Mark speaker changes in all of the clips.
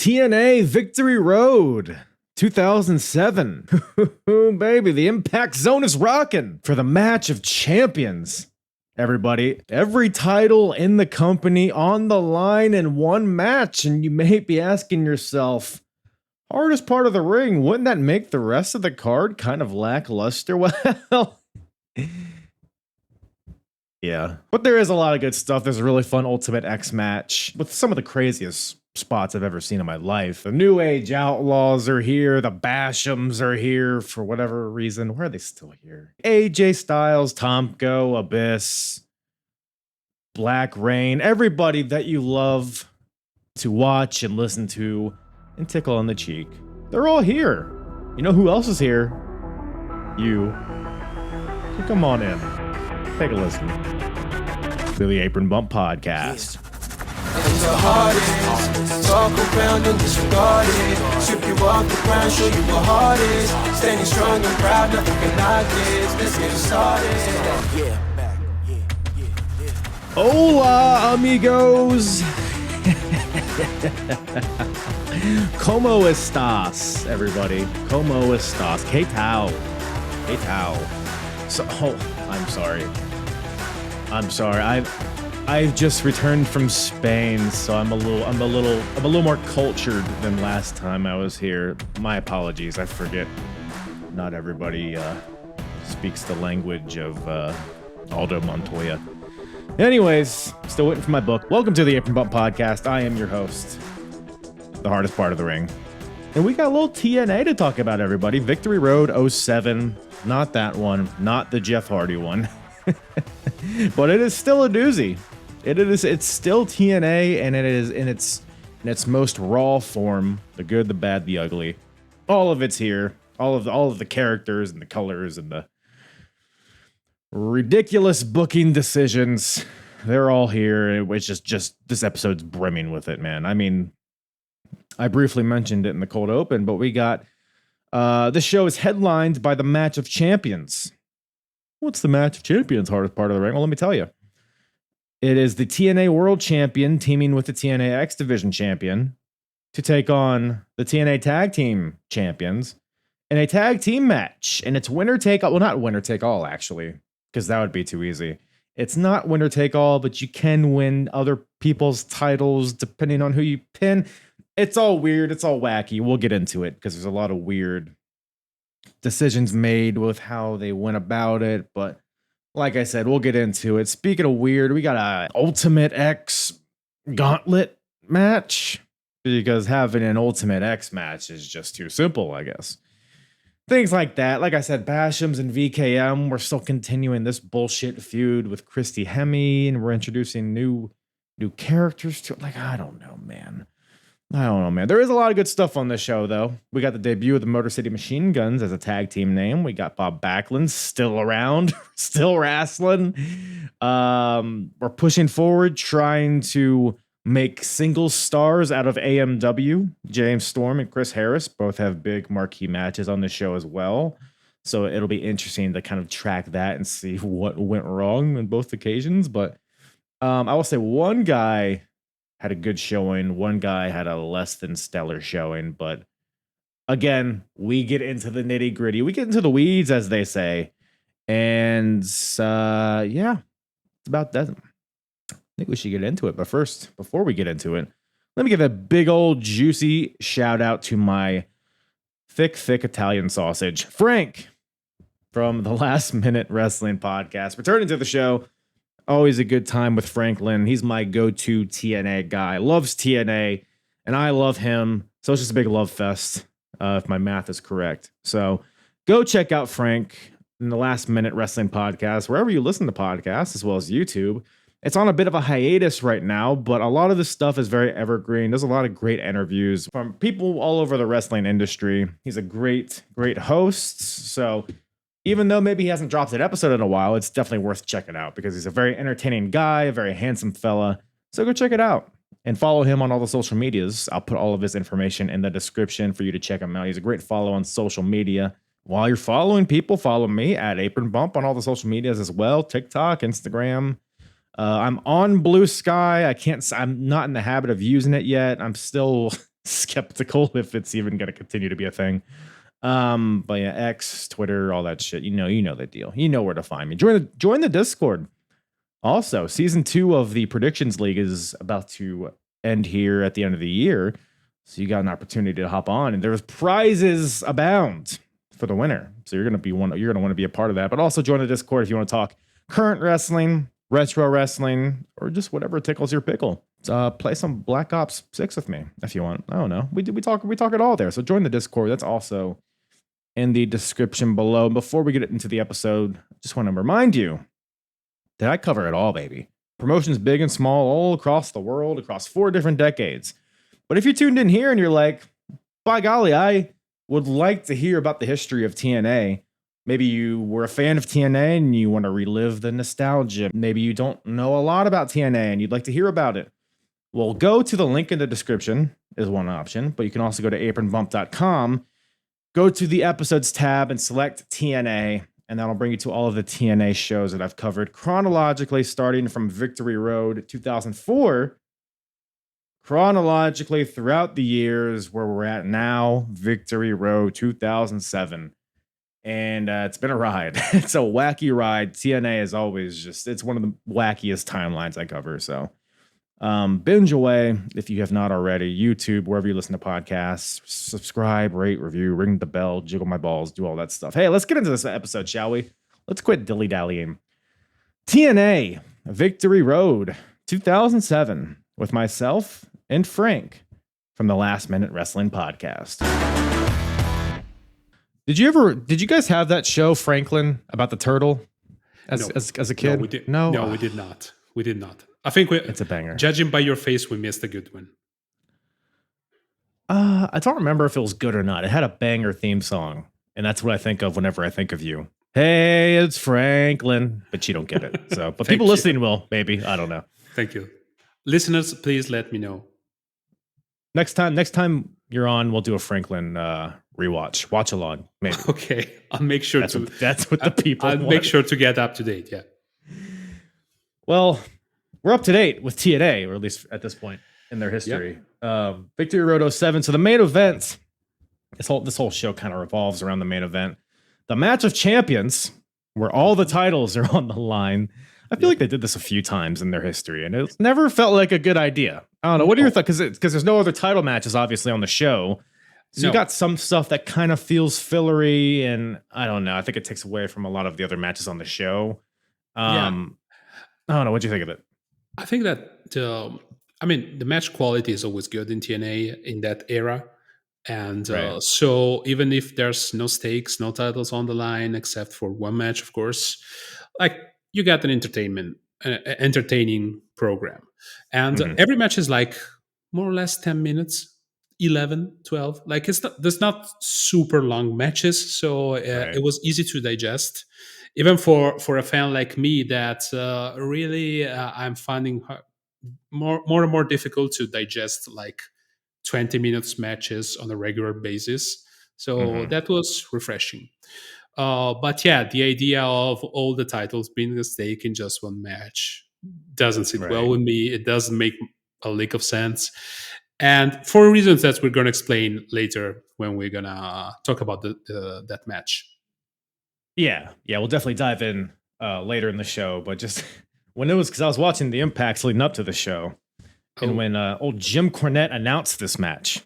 Speaker 1: TNA Victory Road 2007. Baby, the Impact Zone is rocking for the match of champions. Everybody, every title in the company on the line in one match. And you may be asking yourself, hardest part of the ring, wouldn't that make the rest of the card kind of lackluster? Well, yeah. But there is a lot of good stuff. There's a really fun Ultimate X match with some of the craziest spots I've ever seen in my life. The New Age Outlaws are here. The Bashams are here for whatever reason. Why are they still here? AJ Styles, Tomko, Abyss, Black Rain, everybody that you love to watch and listen to and tickle on the cheek. They're all here. You know who else is here? You. So come on in. Take a listen to the Apron Bump Podcast.
Speaker 2: The hardest, talk around and disregard it. Strip you off the ground, show you what hard is. Standing strong and proud, nothing can knock this. Let's get it started.
Speaker 1: Hola, amigos. Como estás, everybody? Como estás? Que tal? Que tal? So, I'm sorry. I've just returned from Spain, so I'm a little more cultured than last time I was here. My apologies. I forget. Not everybody speaks the language of Aldo Montoya. Anyways, still waiting for my book. Welcome to the Apron Bump Podcast. I am your host, the hardest part of the ring. And we got a little TNA to talk about, everybody. Victory Road 07. Not that one. Not the Jeff Hardy one. But it is still a doozy. It's still TNA, and it is in its most raw form. The good, the bad, the ugly. All of it's here. All of the characters and the colors and the ridiculous booking decisions. They're all here. It's just this episode's brimming with it, man. I mean, I briefly mentioned it in the cold open, but we got this show is headlined by the match of champions. What's the match of champions? Hardest part of the ring? Well, let me tell you. It is the TNA World Champion teaming with the TNA X Division Champion to take on the TNA Tag Team Champions in a tag team match. And it's winner take all. Well, not winner take all, actually, because that would be too easy. It's not winner take all, but you can win other people's titles depending on who you pin. It's all weird. It's all wacky. We'll get into it because there's a lot of weird decisions made with how they went about it. But like I said, we'll get into it. Speaking of weird, we got a Ultimate X gauntlet match because having an Ultimate X match is just too simple, I guess. Things like that. Like I said, Bashams and VKM, we're still continuing this bullshit feud with Christy Hemme, and we're introducing new characters to it. Like, I don't know, man. There is a lot of good stuff on this show, though. We got the debut of the Motor City Machine Guns as a tag team name. We got Bob Backlund still around, still wrestling. We're pushing forward, trying to make single stars out of AMW. James Storm and Chris Harris both have big marquee matches on this show as well. So it'll be interesting to kind of track that and see what went wrong on both occasions. But I will say one guy had a good showing. One guy had a less than stellar showing. But again, we get into the nitty gritty. We get into the weeds, as they say. And yeah, it's about that. I think we should get into it. But first, before we get into it, let me give a big old juicy shout out to my thick Italian sausage, Frank, from the Last Minute Wrestling Podcast. Returning to the show. Always a good time with Franklin. He's my go-to TNA guy. Loves TNA, and I love him. So it's just a big love fest, if my math is correct. So go check out Frank in the Last Minute Wrestling Podcast, wherever you listen to podcasts, as well as YouTube. It's on a bit of a hiatus right now, but a lot of this stuff is very evergreen. There's a lot of great interviews from people all over the wrestling industry. He's a great host. So even though maybe he hasn't dropped an episode in a while, it's definitely worth checking out because he's a very entertaining guy, a very handsome fella. So go check it out and follow him on all the social medias. I'll put all of his information in the description for you to check him out. He's a great follow on social media. While you're following people, follow me at Apron Bump on all the social medias as well. TikTok, Instagram. I'm on Blue Sky. I'm not in the habit of using it yet. I'm still skeptical if it's even going to continue to be a thing. But yeah, X, Twitter, all that shit. You know the deal. You know where to find me. Join the Discord. Also, season 2 of the Predictions League is about to end here at the end of the year. So you got an opportunity to hop on, and there's prizes abound for the winner. So you're gonna want to be a part of that. But also join the Discord if you want to talk current wrestling, retro wrestling, or just whatever tickles your pickle. Play some Black Ops 6 with me if you want. I don't know. We talk it all there. So join the Discord. That's also in the description below. Before we get into the episode, I just want to remind you that I cover it all, baby. Promotions big and small all across the world, across 4 different decades. But if you tuned in here and you're like, by golly, I would like to hear about the history of TNA. Maybe you were a fan of TNA and you want to relive the nostalgia. Maybe you don't know a lot about TNA and you'd like to hear about it. Well, go to the link in the description is one option, but you can also go to apronbump.com, go to the episodes tab and select TNA, and that'll bring you to all of the TNA shows that I've covered chronologically, starting from Victory Road 2004, chronologically throughout the years where we're at now, Victory Road 2007. And it's been a ride. It's a wacky ride. TNA is always it's one of the wackiest timelines I cover. So binge away if you have not already. YouTube, wherever you listen to podcasts, subscribe, rate, review, ring the bell, jiggle my balls, do all that stuff. Hey, let's get into this episode, shall we? Let's quit dilly-dallying. TNA Victory Road 2007 with myself and Frank from the Last Minute Wrestling Podcast. Did you guys have that show, Franklin, about the turtle as a kid?
Speaker 3: No, we did.
Speaker 1: No,
Speaker 3: No, we did not. We did not. I think
Speaker 1: it's a banger.
Speaker 3: Judging by your face, we missed a good one.
Speaker 1: I don't remember if it was good or not. It had a banger theme song, and that's what I think of whenever I think of you. Hey, it's Franklin, but you don't get it. So, but people listening will, maybe. I don't know.
Speaker 3: Thank you, listeners. Please let me know.
Speaker 1: Next time you're on, we'll do a Franklin rewatch, watch along. Maybe.
Speaker 3: Okay, I'll make sure
Speaker 1: that's what the people.
Speaker 3: I'll make sure to get up to date. Yeah.
Speaker 1: Well, we're up to date with TNA, or at least at this point in their history. Yep. Victory Road 07. So the main event, this whole show kind of revolves around the main event. The match of champions, where all the titles are on the line. I feel like they did this a few times in their history, and it never felt like a good idea. I don't know. What are your thoughts? Because there's no other title matches, obviously, on the show. So you got some stuff that kind of feels fillery, and I don't know. I think it takes away from a lot of the other matches on the show. I don't know. What do you think of it?
Speaker 3: I think that the match quality is always good in TNA in that era. And so even if there's no stakes, no titles on the line, except for one match, of course, like you get an entertaining program. And every match is like more or less 10 minutes, 11, 12. Like there's not super long matches. So it was easy to digest. Even for a fan like me that really I'm finding more and more difficult to digest like 20 minutes matches on a regular basis. So that was refreshing. But yeah, the idea of all the titles being a stake in just one match doesn't sit well with me. It doesn't make a lick of sense. And for reasons that we're going to explain later when we're going to talk about that match.
Speaker 1: Yeah, we'll definitely dive in later in the show. But just when it was, because I was watching the Impacts leading up to the show, and when old Jim Cornette announced this match,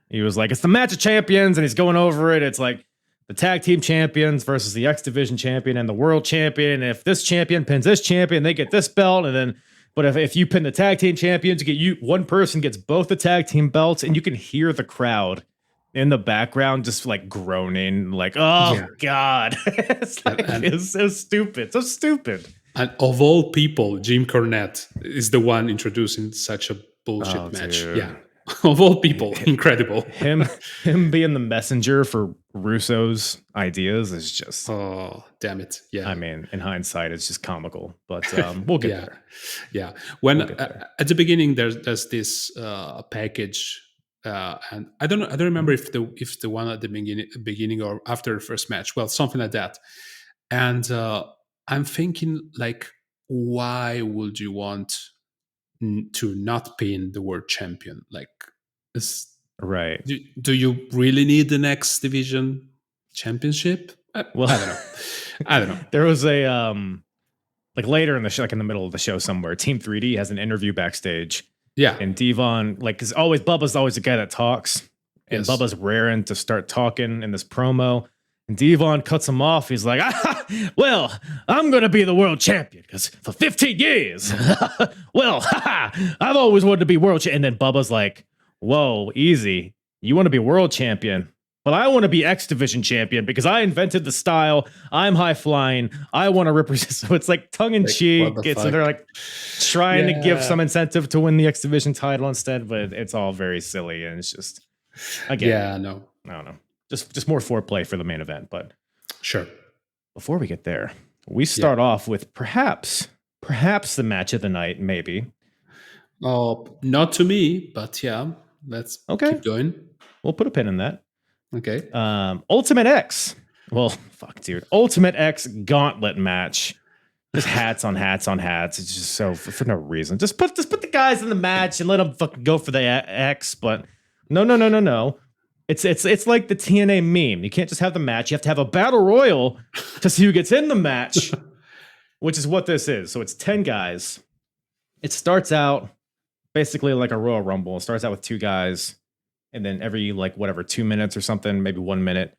Speaker 1: he was like, "It's the match of champions," and he's going over it. It's like the tag team champions versus the X Division champion and the world champion. If this champion pins this champion, they get this belt, and then. But if you pin the tag team champions, one person gets both the tag team belts, and you can hear the crowd in the background just like groaning, like, "Oh God!" It's so stupid, so stupid.
Speaker 3: And of all people, Jim Cornette is the one introducing such a bullshit match. Dude. Yeah, of all people, incredible.
Speaker 1: Him being the messenger for Russo's ideas is just
Speaker 3: damn it. Yeah,
Speaker 1: I mean, in hindsight, it's just comical, but we'll get there.
Speaker 3: Yeah, when at the beginning there's this package. And I don't remember if the one at the beginning or after the first match. Well, something like that. And I'm thinking, like, why would you want to not pin the world champion? Like,
Speaker 1: Right.
Speaker 3: Do you really need the next division championship?
Speaker 1: Well,
Speaker 3: I don't know. I don't know.
Speaker 1: There was a like later in the show, like in the middle of the show somewhere, Team 3D has an interview backstage.
Speaker 3: Yeah.
Speaker 1: And Devon, like, cause always Bubba's always the guy that talks. And
Speaker 3: Yes.
Speaker 1: Bubba's raring to start talking in this promo. And Devon cuts him off. He's like, well, I'm going to be the world champion because for 15 years, well, I've always wanted to be world champion. And then Bubba's like, whoa, easy. You want to be world champion? But I want to be X Division champion because I invented the style. I'm high flying. I want to represent. So it's like tongue in cheek. So they're like trying to give some incentive to win the X Division title instead, but it's all very silly. And it's just, again, I don't know. Just more foreplay for the main event. But
Speaker 3: sure.
Speaker 1: Before we get there, we start off with perhaps the match of the night, maybe.
Speaker 3: Oh, not to me, but yeah, let's keep going.
Speaker 1: We'll put a pin in that.
Speaker 3: Okay.
Speaker 1: Ultimate X. Well, fuck, dude. Ultimate X gauntlet match. Just hats on hats on hats. It's just so for no reason. Just put the guys in the match and let them fucking go for the X. But no. It's like the TNA meme. You can't just have the match. You have to have a battle royal to see who gets in the match, which is what this is. So it's 10 guys. It starts out basically like a Royal Rumble. It starts out with 2 guys. And then every 2 minutes or something, maybe 1 minute,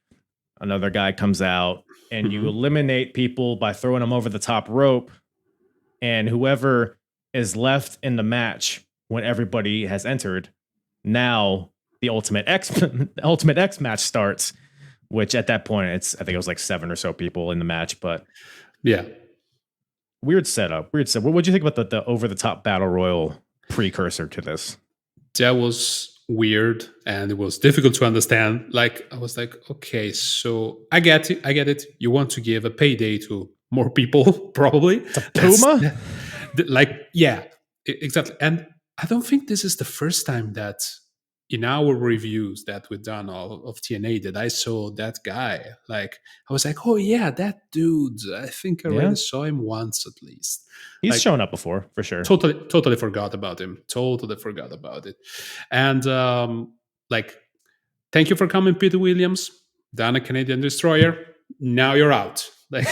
Speaker 1: another guy comes out and you eliminate people by throwing them over the top rope. And whoever is left in the match when everybody has entered, now the Ultimate X match starts, which at that point, I think it was like 7 or so people in the match, but
Speaker 3: yeah.
Speaker 1: Weird setup. What would you think about the over the top battle royal precursor to this?
Speaker 3: That was weird and it was difficult to understand. Like, I was like, okay, so I get it. You want to give a payday to more people, probably.
Speaker 1: To Puma?
Speaker 3: Yeah, exactly. And I don't think this is the first time that in our reviews that we've done of TNA that I saw that guy. Like, I was like, oh yeah, that dude. I think I already saw him once at least.
Speaker 1: He's shown up before, for sure.
Speaker 3: Totally forgot about him. Totally forgot about it. And thank you for coming, Peter Williams. Done a Canadian Destroyer. Now you're out. Like,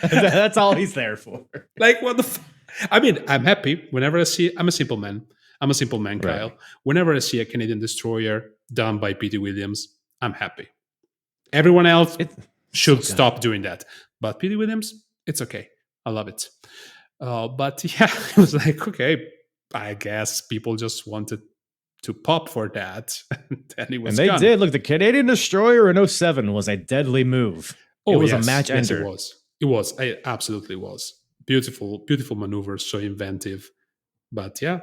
Speaker 1: that's all he's there for.
Speaker 3: Like, what the I mean, I'm happy whenever I see. I'm a simple man, Kyle.
Speaker 1: Right.
Speaker 3: Whenever I see a Canadian Destroyer done by Peter Williams, I'm happy. Everyone else should stop doing that. But Peter Williams, it's okay. I love it. But yeah, it was like, okay, I guess people just wanted to pop for that. And it was
Speaker 1: they
Speaker 3: gone.
Speaker 1: did. Look, the Canadian Destroyer in 07 was a deadly move. It was a match ender.
Speaker 3: It was. It absolutely was. Beautiful maneuvers, so inventive. But yeah,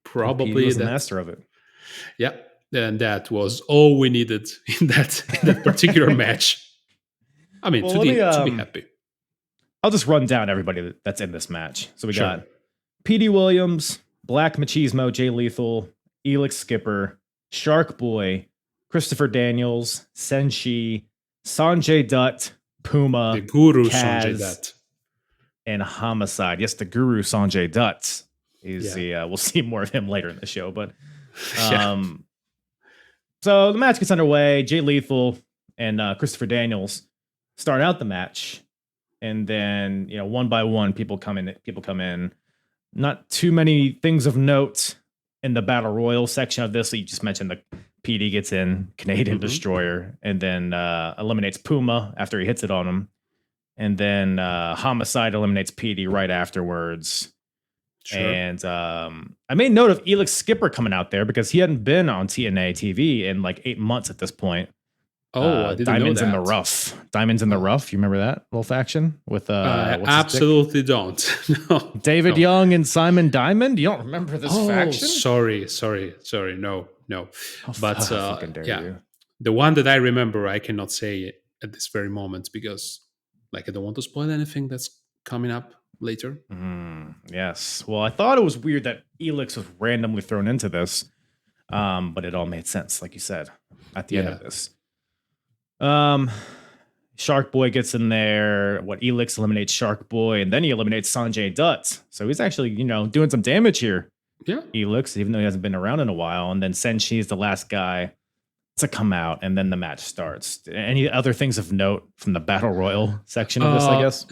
Speaker 3: probably
Speaker 1: was the master of it.
Speaker 3: Yeah, and that was all we needed in that particular match. I mean, to be happy.
Speaker 1: I'll just run down everybody that's in this match. So we got P.D. Williams, Black Machismo, Jay Lethal, Elix Skipper, Shark Boy, Christopher Daniels, Senshi, Sanjay Dutt, Puma,
Speaker 3: the Guru
Speaker 1: Kaz,
Speaker 3: Sanjay Dutt,
Speaker 1: and Homicide. Yes, the Guru Sanjay Dutt is we'll see more of him later in the show. But so the match gets underway. Jay Lethal and Christopher Daniels start out the match. And then, one by one, people come in. Not too many things of note in the Battle Royal section of this. So you just mentioned the PD gets in, Canadian Destroyer, and then eliminates Puma after he hits it on him. And then Homicide eliminates PD right afterwards. Sure. And I made note of Elix Skipper coming out there because he hadn't been on TNA TV in like 8 months at this point.
Speaker 3: Oh, I didn't
Speaker 1: Diamonds
Speaker 3: know that.
Speaker 1: in the Rough. Diamonds in the Rough. You remember that little faction with
Speaker 3: absolutely don't. No,
Speaker 1: David Young and Simon Diamond? You don't remember this faction?
Speaker 3: Sorry. No. But
Speaker 1: you.
Speaker 3: The one that I remember, I cannot say at this very moment because, I don't want to spoil anything that's coming up later.
Speaker 1: Yes. Well, I thought it was weird that Elix was randomly thrown into this, but it all made sense, like you said, at the end of this. Shark Boy gets in there. Elix eliminates Shark Boy, and then he eliminates Sanjay Dutt. So he's actually, doing some damage here.
Speaker 3: Yeah.
Speaker 1: Elix, even though he hasn't been around in a while. And then Senshi is the last guy to come out, and then the match starts. Any other things of note from the Battle Royal section of this, I guess?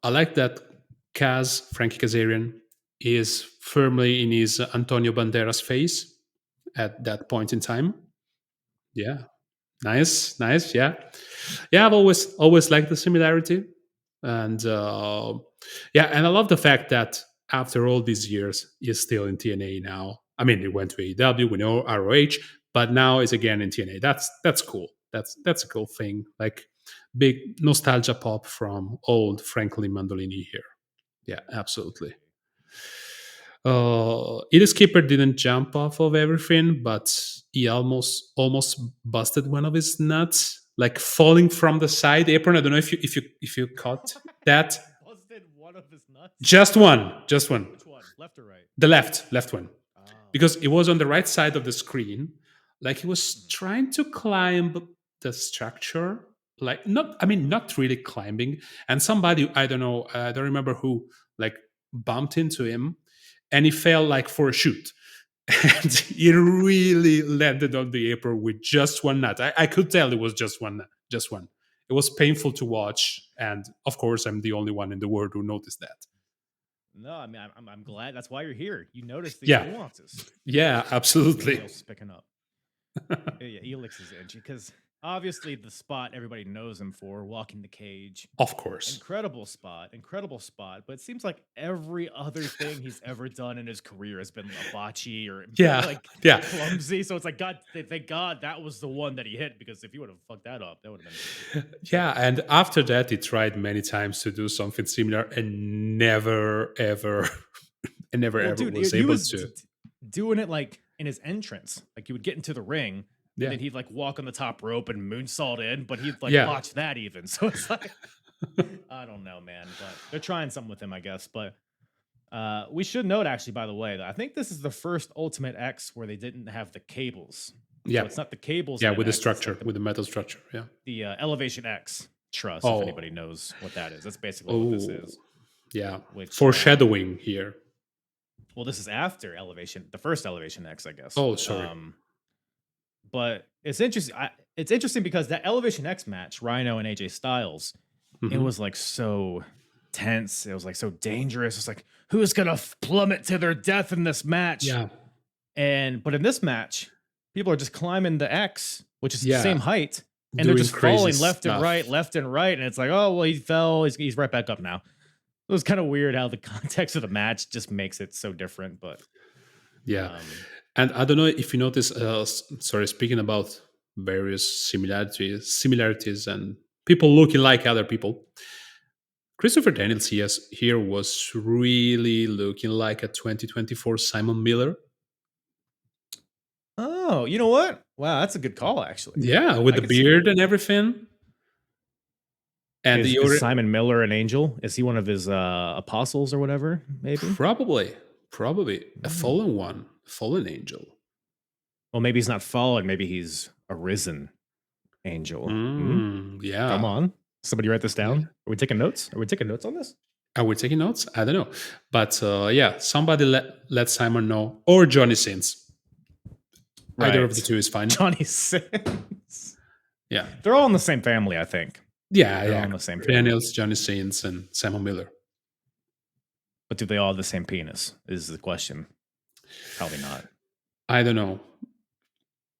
Speaker 3: I like that Frankie Kazarian, is firmly in his Antonio Banderas phase at that point in time. Yeah. Nice. Yeah. Yeah, I've always liked the similarity. And and I love the fact that after all these years, he's still in TNA now. I mean, he went to AEW, we know ROH, but now is again in TNA. That's cool. That's a cool thing. Like big nostalgia pop from old Franklin Mandolini here. Yeah, absolutely. Either skipper didn't jump off of everything, but he almost busted one of his nuts, like falling from the side apron. I don't know if you caught that.
Speaker 1: Busted one of his nuts.
Speaker 3: Just one.
Speaker 1: Which one? Left or right?
Speaker 3: The left one, because it was on the right side of the screen. Like he was trying to climb the structure, like not really climbing. And somebody, I don't know, I don't remember who, like bumped into him, and he fell like for a shoot. And he really landed on the apron with just one nut. I could tell it was just one. It was painful to watch, and of course, I'm the only one in the world who noticed that.
Speaker 1: No, I mean, I'm glad. That's why you're here. You noticed the nuances.
Speaker 3: Yeah, absolutely.
Speaker 1: Is picking up. Yeah, Elix is edgy because obviously the spot everybody knows him for, walking the cage.
Speaker 3: Of course.
Speaker 1: Incredible spot. But it seems like every other thing he's ever done in his career has been a botchy or clumsy. So it's like, God, thank God that was the one that he hit, because if he would have fucked that up, that would have been.
Speaker 3: Yeah, and after that, he tried many times to do something similar and never, ever, was able to.
Speaker 1: Doing it like in his entrance, like he would get into the ring, and then he'd like walk on the top rope and moonsault in, but he'd like watch that even. So it's like, I don't know, man, but they're trying something with him, I guess. But we should note, actually, by the way, that I think this is the first Ultimate X where they didn't have the cables.
Speaker 3: Yeah,
Speaker 1: so it's not the cables.
Speaker 3: Yeah, with the structure, with the metal structure. Yeah,
Speaker 1: the Elevation X truss. If anybody knows what that is, that's basically what this is.
Speaker 3: Yeah, foreshadowing here.
Speaker 1: Well, this is after the first Elevation X, I guess.
Speaker 3: Oh, sorry.
Speaker 1: But it's interesting. It's interesting because that Elevation X match, Rhino and AJ Styles, it was like so tense. It was like so dangerous. It's like, who's gonna plummet to their death in this match?
Speaker 3: Yeah.
Speaker 1: But in this match, people are just climbing the X, which is the same height, and they're just falling left and right, and it's like, oh well, he fell. He's right back up now. It was kind of weird how the context of the match just makes it so different, but
Speaker 3: and I don't know if you notice. Speaking about various similarities and people looking like other people, Christopher Daniels here was really looking like a 2024 Simon Miller.
Speaker 1: Oh, you know what? Wow, that's a good call, actually.
Speaker 3: Yeah, with the beard and everything. And
Speaker 1: is Simon Miller an angel? Is he one of his apostles or whatever? Maybe.
Speaker 3: Probably a fallen angel.
Speaker 1: Well, maybe he's not fallen. Maybe he's a risen angel.
Speaker 3: Yeah.
Speaker 1: Come on, somebody write this down. Are we taking notes? On this?
Speaker 3: Are we taking notes? I don't know, but somebody let Simon know, or Johnny Sins. Right. Either of the two is fine.
Speaker 1: Johnny Sins.
Speaker 3: Yeah,
Speaker 1: they're all in the same family, I think.
Speaker 3: Yeah,
Speaker 1: on the same family.
Speaker 3: Daniels, Johnny Sins, and Simon Miller.
Speaker 1: But do they all have the same penis? Is the question. Probably not.
Speaker 3: I don't know.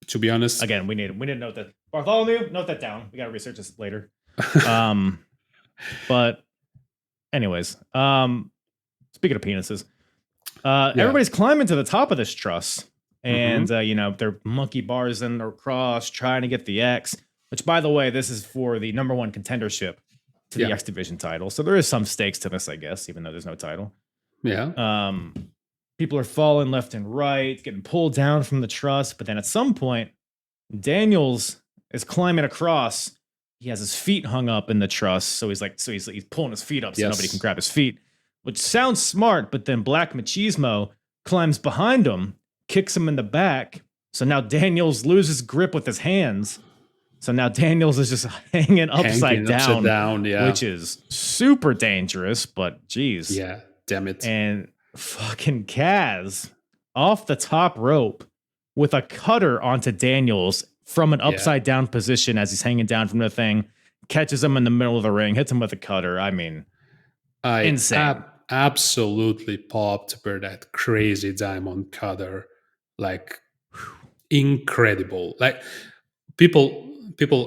Speaker 3: To be honest,
Speaker 1: again, we need to note that. Bartholomew, note that down. We got to research this later. But anyways, speaking of penises, everybody's climbing to the top of this truss, and they're monkey bars in their cross, trying to get the X. Which, by the way, this is for the number one contendership to the X Division title. So there is some stakes to this, I guess, even though there's no title.
Speaker 3: Yeah.
Speaker 1: People are falling left and right, getting pulled down from the truss. But then at some point, Daniels is climbing across. He has his feet hung up in the truss. So he's pulling his feet up so nobody can grab his feet, which sounds smart. But then Black Machismo climbs behind him, kicks him in the back. So now Daniels loses grip with his hands. So now Daniels is just hanging upside down, which is super dangerous, but geez.
Speaker 3: Yeah, damn it.
Speaker 1: And fucking Kaz off the top rope with a cutter onto Daniels from an upside down position as he's hanging down from the thing, catches him in the middle of the ring, hits him with a cutter. I mean, insane.
Speaker 3: Absolutely popped for that crazy diamond cutter. Like, incredible. Like, people,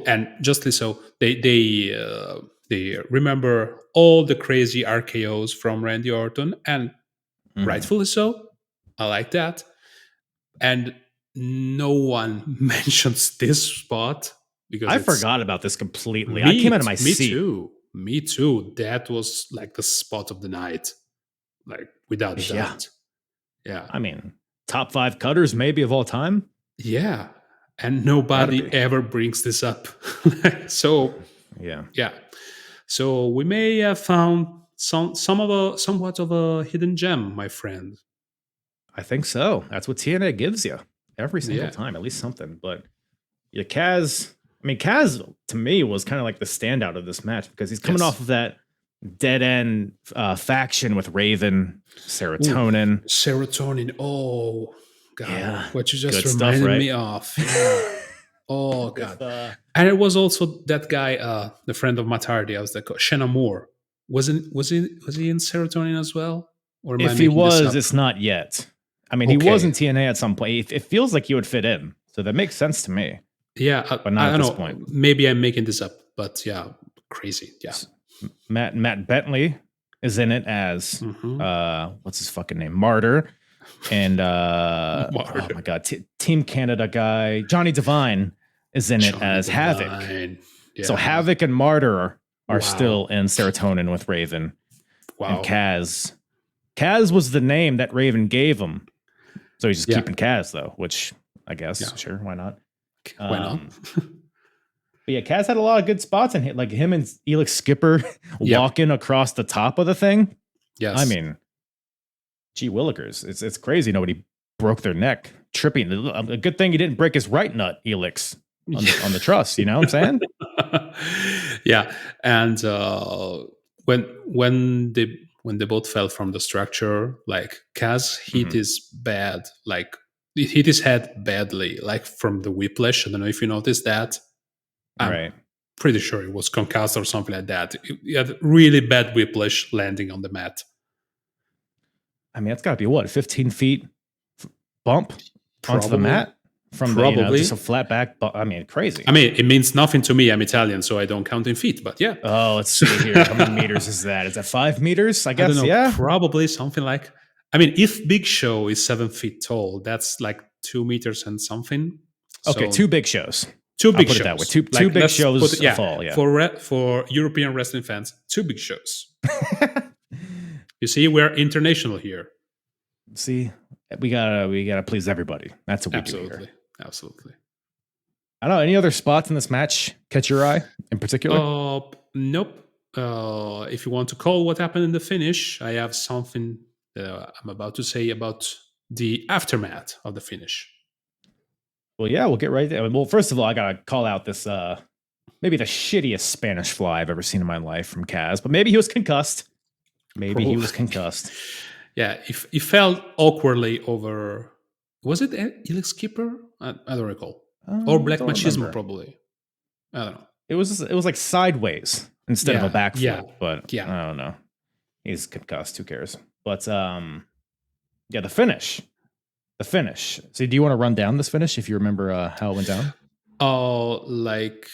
Speaker 3: and justly so, they remember all the crazy RKOs from Randy Orton, and rightfully so. I like that. And no one mentions this spot because
Speaker 1: I forgot about this completely. I came out of my seat.
Speaker 3: Me too. That was like the spot of the night, like without a doubt. Yeah.
Speaker 1: I mean, top 5 cutters maybe of all time.
Speaker 3: Yeah. And nobody ever brings this up. So
Speaker 1: yeah.
Speaker 3: So we may have found somewhat of a hidden gem, my friend.
Speaker 1: I think so. That's what TNA gives you every single time, at least something. But yeah, Kaz to me was kind of like the standout of this match because he's coming off of that dead end faction with Raven, Serotonin.
Speaker 3: Serotonin. Oh, God.
Speaker 1: Yeah.
Speaker 3: What you just reminded me of. Yeah. Oh, God. And it was also that guy, the friend of Matt Hardy. I was like, Shanna Moore. Was he in Serotonin as well? Or
Speaker 1: if he was, it's not yet. I mean, he was in TNA at some point. It feels like he would fit in. So that makes sense to me.
Speaker 3: Yeah.
Speaker 1: But not
Speaker 3: I
Speaker 1: at this
Speaker 3: know.
Speaker 1: point.
Speaker 3: Maybe I'm making this up, but yeah, crazy. Yeah.
Speaker 1: Matt Bentley is in it as, what's his fucking name? Martyr. And, oh my God, Team Canada guy. Johnny Devine is in it as Havoc. Yeah. So Havoc and Martyr are still in Serotonin with Raven. Wow. And Kaz was the name that Raven gave him. So he's just keeping Kaz, though, which I guess, sure, why not?
Speaker 3: Why not?
Speaker 1: But yeah, Kaz had a lot of good spots in it, like him and Elix Skipper walking across the top of the thing.
Speaker 3: Yes.
Speaker 1: I mean, gee willikers. It's crazy nobody broke their neck tripping. A good thing he didn't break his right nut, Elix, on the truss. You know what I'm saying?
Speaker 3: Yeah. And when they both fell from the structure, like Kaz hit hit his head badly, like from the whiplash. I don't know if you noticed that. I'm pretty sure it was concussed or something like that. He had really bad whiplash landing on the mat.
Speaker 1: I mean, that's got to be what, 15 feet bump onto the mat from just a flat back. I mean, crazy.
Speaker 3: I mean, it means nothing to me. I'm Italian, so I don't count in feet. But yeah.
Speaker 1: Oh, let's see here. How many meters is that? Is that 5 meters? I guess. I don't know,
Speaker 3: probably something like. I mean, if Big Show is 7 feet tall, that's like 2 meters and something.
Speaker 1: Okay, so 2 big shows.
Speaker 3: 2 big shows.
Speaker 1: That way. Two big shows fall. Yeah.
Speaker 3: For European wrestling fans, 2 big shows. You see, we're international here.
Speaker 1: See, we gotta please everybody. That's what we do here.
Speaker 3: Absolutely.
Speaker 1: I don't know. Any other spots in this match catch your eye in particular?
Speaker 3: Nope. If you want to call what happened in the finish, I have something that I'm about to say about the aftermath of the finish.
Speaker 1: Well, yeah, we'll get right there. Well, first of all, I gotta call out this maybe the shittiest Spanish fly I've ever seen in my life from Kaz, but maybe he was concussed. He was concussed.
Speaker 3: Yeah, he fell awkwardly over. Was it Elix Skipper? I don't recall. Or Black Machismo, probably. I don't know.
Speaker 1: It was like sideways instead of a backflip. But I don't know. He's concussed. Who cares? But the finish. So do you want to run down this finish if you remember how it went down?
Speaker 3: Like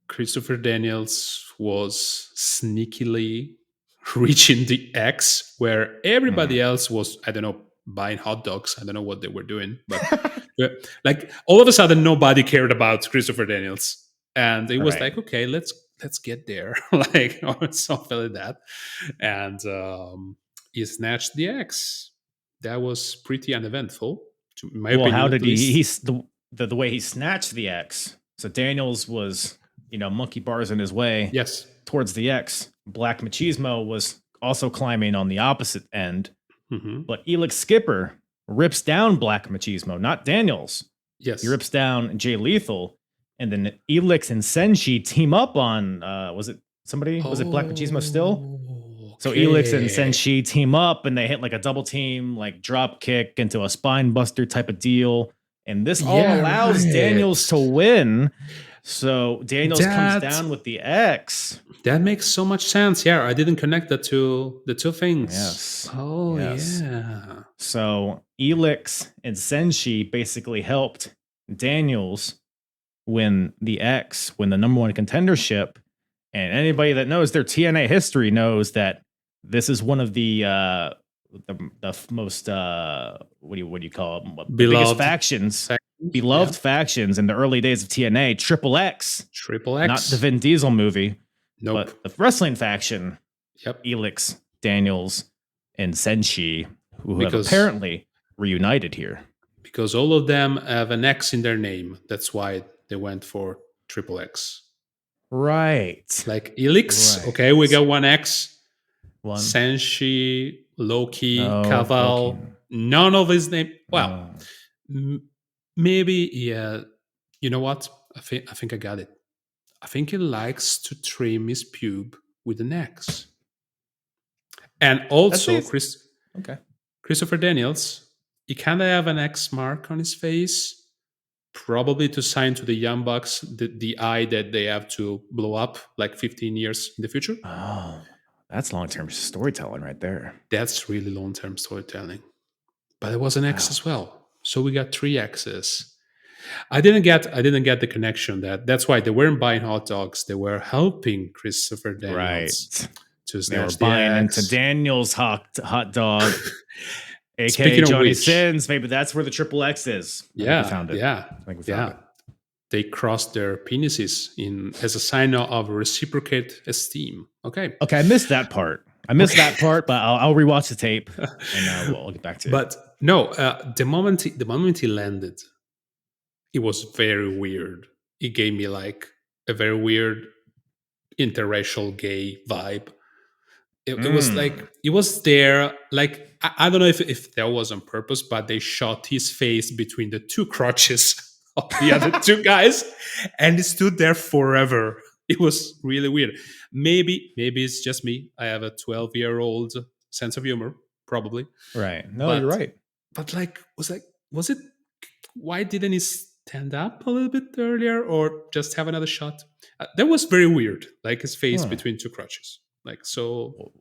Speaker 3: Christopher Daniels was sneakily reaching the X where everybody else was, I don't know, buying hot dogs. I don't know what they were doing, but like all of a sudden nobody cared about Christopher Daniels. And it was like, okay, let's get there. Like, or something like that. And he snatched the X. That was pretty uneventful. In my opinion,
Speaker 1: how did he the way he snatched the X? So Daniels was, monkey bars in his way towards the X. Black Machismo was also climbing on the opposite end. Mm-hmm. But Elix Skipper rips down Black Machismo, not Daniels.
Speaker 3: Yes.
Speaker 1: He rips down Jay Lethal. And then Elix and Senshi team up on, was it somebody? Was it Black Machismo still? So Elix and Senshi team up and they hit like a double team, like drop kick into a spine buster type of deal. And this all allows Daniels to win. So Daniels comes down with the X.
Speaker 3: That makes so much sense. Yeah, I didn't connect the two things.
Speaker 1: Yes.
Speaker 3: Oh, yeah.
Speaker 1: So Elix and Senshi basically helped Daniels win the X, win the number one contendership. And anybody that knows their TNA history knows that this is one of the most what do you call them? The biggest factions, beloved factions in the early days of TNA. Triple X, not the Vin Diesel movie, but the wrestling faction.
Speaker 3: Yep,
Speaker 1: Elix, Daniels, and Senshi, who have apparently reunited here
Speaker 3: because all of them have an X in their name. That's why they went for Triple X.
Speaker 1: Right.
Speaker 3: Like Elix, right. Okay, we got one X. Senshi, Loki, Caval, none of his name. Well, maybe, yeah. You know what? I think I got it. I think he likes to trim his pube with an X. And also, Christopher Daniels, he kind of have an X mark on his face. Probably to sign to the Young Bucks the eye that they have to blow up like 15 years in the future.
Speaker 1: Oh, that's long-term storytelling right there.
Speaker 3: That's really long-term storytelling. But it was an X as well. So we got 3 X's. I didn't get the connection that's why they weren't buying hot dogs. They were helping Christopher Daniels to snatch.
Speaker 1: They were buying into Daniels' hot dog. AKA Johnny Sins, maybe that's where the Triple X is.
Speaker 3: We found it. I think we found it. They crossed their penises as a sign of reciprocate esteem. Okay,
Speaker 1: I missed that part. But I'll rewatch the tape and we'll get back to it.
Speaker 3: But no, the moment he landed, it was very weird. It gave me like a very weird interracial gay vibe. It was like it was there. Like I don't know if that was on purpose, but they shot his face between the 2 crotches of the other 2 guys, and he stood there forever. It was really weird. Maybe it's just me. I have a 12-year-old sense of humor, probably.
Speaker 1: Right. No, you're right.
Speaker 3: But was it? Why didn't he stand up a little bit earlier, or just have another shot? That was very weird. Like his face between 2 crotches. Like, so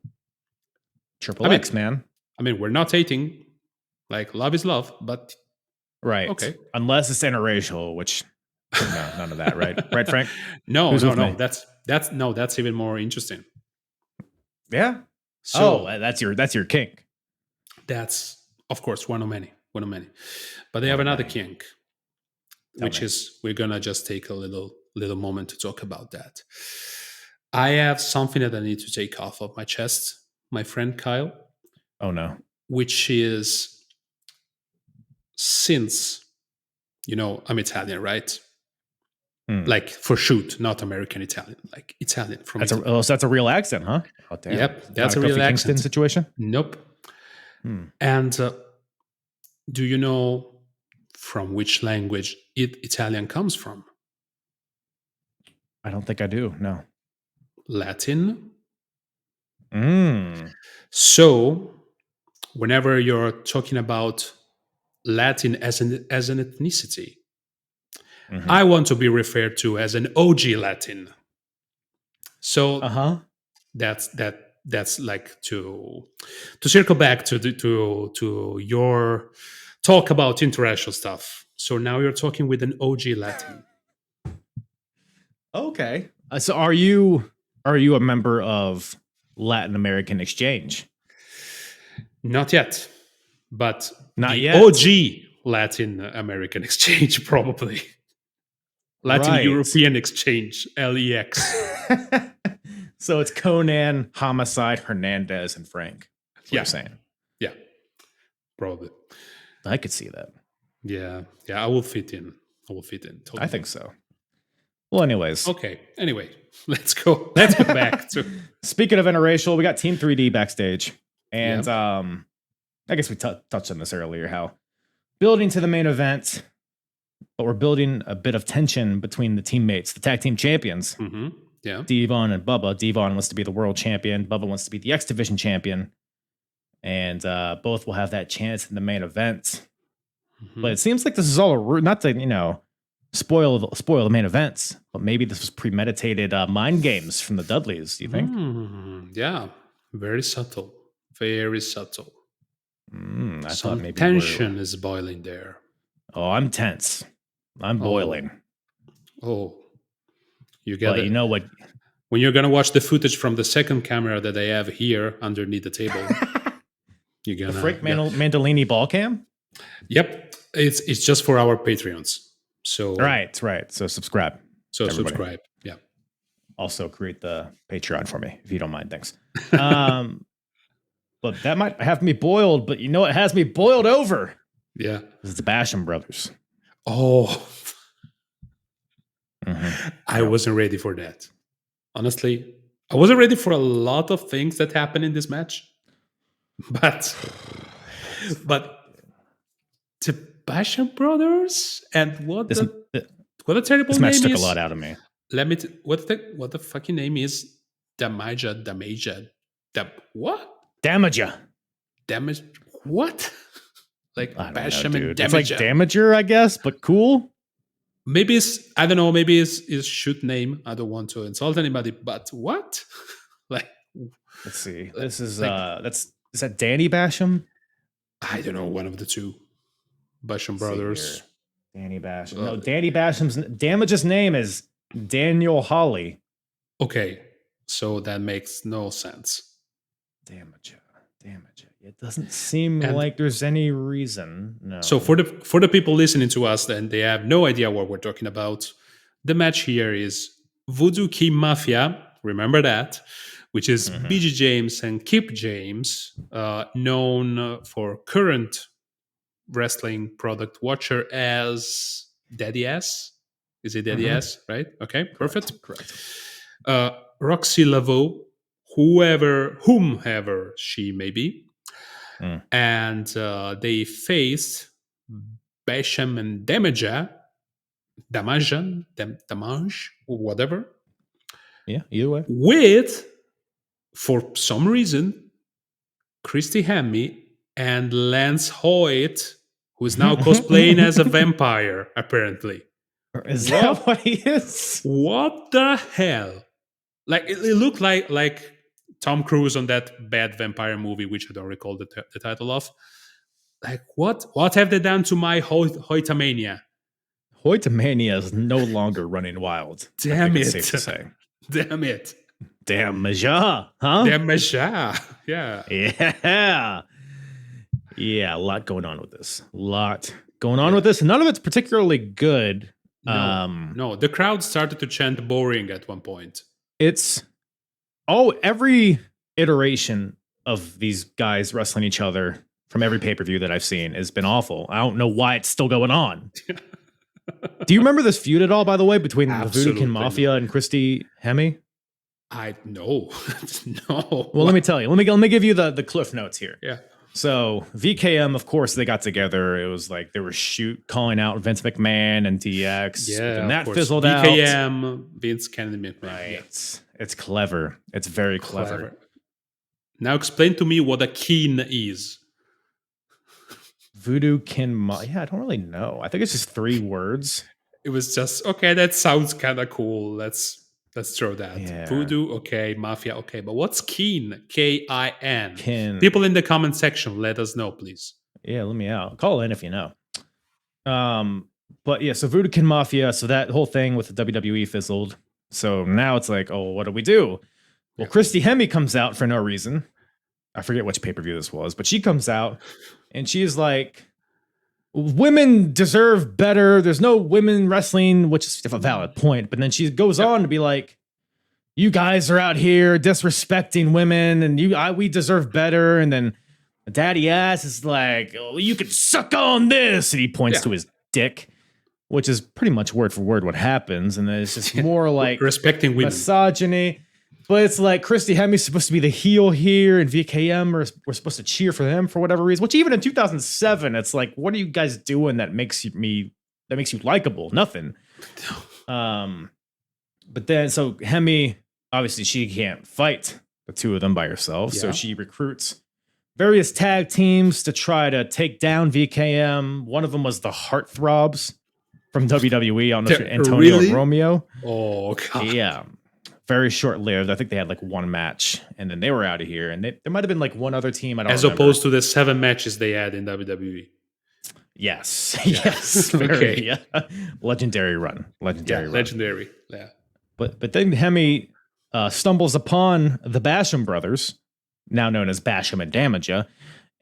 Speaker 1: Triple X, man.
Speaker 3: I mean, we're not hating. Like, love is love, but
Speaker 1: right. Okay. Unless it's interracial, which none of that, right? Right, Frank?
Speaker 3: No. That's even more interesting.
Speaker 1: Yeah. So that's your kink.
Speaker 3: That's of course one of many. But they have another kink, which is we're gonna just take a little moment to talk about that. I have something that I need to take off of my chest, my friend Kyle.
Speaker 1: Oh, no.
Speaker 3: Which is, since, I'm Italian, right? Like, for shoot, not American Italian, like Italian from Italy.
Speaker 1: So that's a real accent, huh? Oh, damn.
Speaker 3: Yep, that's a real accent.
Speaker 1: Kingston situation?
Speaker 3: Nope. And do you know from which language Italian comes from?
Speaker 1: I don't think I do, no.
Speaker 3: Latin. So whenever you're talking about Latin as an ethnicity, I want to be referred to as an OG Latin. So that's like to circle back to your talk about interracial stuff. So now you're talking with an OG Latin.
Speaker 1: Okay. So are you a member of Latin American Exchange?
Speaker 3: Not yet, but
Speaker 1: not yet.
Speaker 3: OG Latin American Exchange, probably. Latin European Exchange, LEX.
Speaker 1: So it's Conan, Homicide, Hernandez, and Frank. That's what you're saying.
Speaker 3: Yeah, probably.
Speaker 1: I could see that.
Speaker 3: Yeah, I will fit in. Totally.
Speaker 1: I think so. Well, anyways.
Speaker 3: Okay. Anyway, let's go back to.
Speaker 1: Speaking of interracial, we got Team 3D backstage, and I guess we touched on this earlier. How building to the main event, but we're building a bit of tension between the teammates, the tag team champions.
Speaker 3: Yeah.
Speaker 1: Devon and Bubba. Devon wants to be the world champion. Bubba wants to be the X Division champion. And both will have that chance in the main event.
Speaker 3: Mm-hmm.
Speaker 1: But it seems like this is all not to, spoil the main events, but maybe this was premeditated mind games from the Dudleys. Do you think?
Speaker 3: Yeah, very subtle, very subtle.
Speaker 1: I
Speaker 3: Some
Speaker 1: thought maybe
Speaker 3: tension is boiling there.
Speaker 1: Oh, I'm tense. I'm boiling.
Speaker 3: Oh, you get it.
Speaker 1: You know what?
Speaker 3: When you're gonna watch the footage from the second camera that I have here underneath the table, you're gonna
Speaker 1: the Frank Mandolini ball cam.
Speaker 3: Yep, it's just for our Patreons. So
Speaker 1: right. So subscribe.
Speaker 3: Subscribe. Yeah.
Speaker 1: Also create the Patreon for me if you don't mind. Thanks. But that might have me boiled. But you know what has me boiled over?
Speaker 3: Yeah,
Speaker 1: it's the Basham brothers.
Speaker 3: Oh, I wasn't ready for that. Honestly, I wasn't ready for a lot of things that happened in this match. But the Basham brothers and what a terrible
Speaker 1: this
Speaker 3: name
Speaker 1: match took
Speaker 3: is.
Speaker 1: A lot out of me.
Speaker 3: Let me what the fucking name is? Damaja. What?
Speaker 1: Damaja.
Speaker 3: Damage. What? Like Basham and Damaja.
Speaker 1: It's like Damager, I guess, but cool.
Speaker 3: Maybe it's, I don't know, maybe it's shoot name. I don't want to insult anybody, but what? Like,
Speaker 1: let's see. This is is that Danny Basham?
Speaker 3: I don't know, one of the two. Basham brothers.
Speaker 1: Danny Basham. No, Danny Basham's Damage's name is Daniel Holly.
Speaker 3: Okay, so that makes no sense.
Speaker 1: Damage. It doesn't seem like there's any reason. No.
Speaker 3: So for the people listening to us, then they have no idea what we're talking about. The match here is Voodoo King Mafia. Remember that, which is BG James and Kip James, known for current wrestling product watcher as Daddy S. Is it Daddy S? Right? Okay, perfect.
Speaker 1: Correct.
Speaker 3: Roxy Laveau, whomever she may be. And they faced Basham and Damage, or whatever.
Speaker 1: Yeah, either way.
Speaker 3: With, for some reason, Christy Hemme and Lance Hoyt, who is now cosplaying as a vampire, apparently.
Speaker 1: Is that what he is?
Speaker 3: What the hell? Like, it looked like Tom Cruise on that bad vampire movie, which I don't recall the title of. Like, what have they done to my Hoytomania?
Speaker 1: Hoytomania is no longer running wild.
Speaker 3: Damn it.
Speaker 1: It's safe to say.
Speaker 3: Damn it.
Speaker 1: Damaja, huh?
Speaker 3: Damaja, yeah.
Speaker 1: Yeah. Yeah, a lot going on with this. And none of it's particularly good.
Speaker 3: No, the crowd started to chant boring at one point.
Speaker 1: Every iteration of these guys wrestling each other from every pay-per-view that I've seen has been awful. I don't know why it's still going on. Do you remember this feud at all, by the way, between the Voodoo King Mafia and Christy Hemme?
Speaker 3: I know. No.
Speaker 1: Well, let me tell you. Let me give you the cliff notes here.
Speaker 3: Yeah.
Speaker 1: So VKM, of course, they got together. It was like they were calling out Vince McMahon and DX.
Speaker 3: Yeah,
Speaker 1: and that fizzled out.
Speaker 3: VKM, Vince Kennedy McMahon.
Speaker 1: Right.
Speaker 3: Yeah.
Speaker 1: It's clever. It's very clever.
Speaker 3: Now explain to me what a keen is.
Speaker 1: Voodoo King yeah, I don't really know. I think it's just 3 words.
Speaker 3: It was just, okay, that sounds kind of cool. Let's throw that.
Speaker 1: Yeah.
Speaker 3: Voodoo, okay. Mafia, okay. But what's Keen? K-I-N.
Speaker 1: Kin.
Speaker 3: People in the comment section, let us know, please.
Speaker 1: Yeah, let me out. Call in if you know. But yeah, so Voodoo King Mafia. So that whole thing with the WWE fizzled. So now it's like, oh, what do we do? Well, Christy Hemme comes out for no reason. I forget which pay-per-view this was, but she comes out and she's like, women deserve better. There's no women wrestling, which is a valid point. But then she goes on to be like, you guys are out here disrespecting women and we deserve better. And then Daddy Ass is like, oh, you can suck on this. And he points to his dick, which is pretty much word for word what happens. And then it's just more like
Speaker 3: respecting women.
Speaker 1: Misogyny. But it's like Christy Hemme's supposed to be the heel here, and VKM we're supposed to cheer for him for whatever reason. Which even in 2007, it's like, what are you guys doing that makes you likable? Nothing. But then, so Hemi, obviously, she can't fight the two of them by herself. So
Speaker 3: Yeah.
Speaker 1: she recruits various tag teams to try to take down VKM. One of them was the Heartthrobs from WWE on Antonio
Speaker 3: Really?
Speaker 1: and Romeo.
Speaker 3: Oh, God.
Speaker 1: Yeah. Very short lived. I think they had like one match and then they were out of here. And there might have been like one other team. I don't
Speaker 3: As
Speaker 1: remember.
Speaker 3: opposed to the 7 matches they had in WWE.
Speaker 1: Yes.
Speaker 3: Yeah.
Speaker 1: Yes. Very,
Speaker 3: Okay.
Speaker 1: yeah. Legendary run. Legendary run.
Speaker 3: Legendary. Yeah.
Speaker 1: But then Hemi stumbles upon the Basham brothers, now known as Basham and Damaja,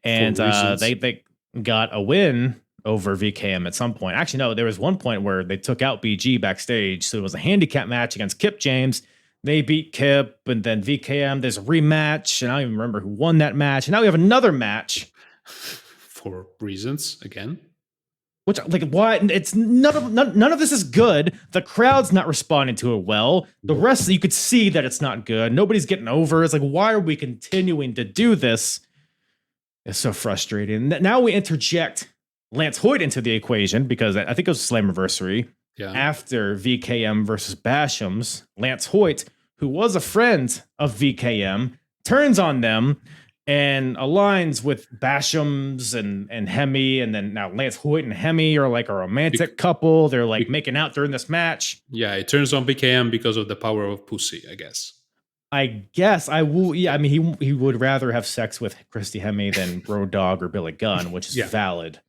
Speaker 1: and they got a win over VKM at some point. Actually, no, there was one point where they took out BG backstage, so it was a handicap match against Kip James. They beat Kip, and then VKM. There's a rematch, and I don't even remember who won that match. And now we have another match
Speaker 3: for reasons again.
Speaker 1: Which, like, why? It's none of this is good. The crowd's not responding to it well. The rest, you could see that it's not good. Nobody's getting over. It's like, why are we continuing to do this? It's so frustrating. Now we interject Lance Hoyt into the equation because I think it was Slammiversary.
Speaker 3: Yeah.
Speaker 1: After VKM versus Basham's, Lance Hoyt, who was a friend of VKM, turns on them and aligns with Basham's and Hemi, and then now Lance Hoyt and Hemi are like a romantic couple. They're like making out during this match.
Speaker 3: Yeah, it turns on BKM because of the power of pussy, I guess.
Speaker 1: I guess I will. Yeah, I mean, he would rather have sex with Christy Hemi than Road Dogg or Billy Gunn, which is valid.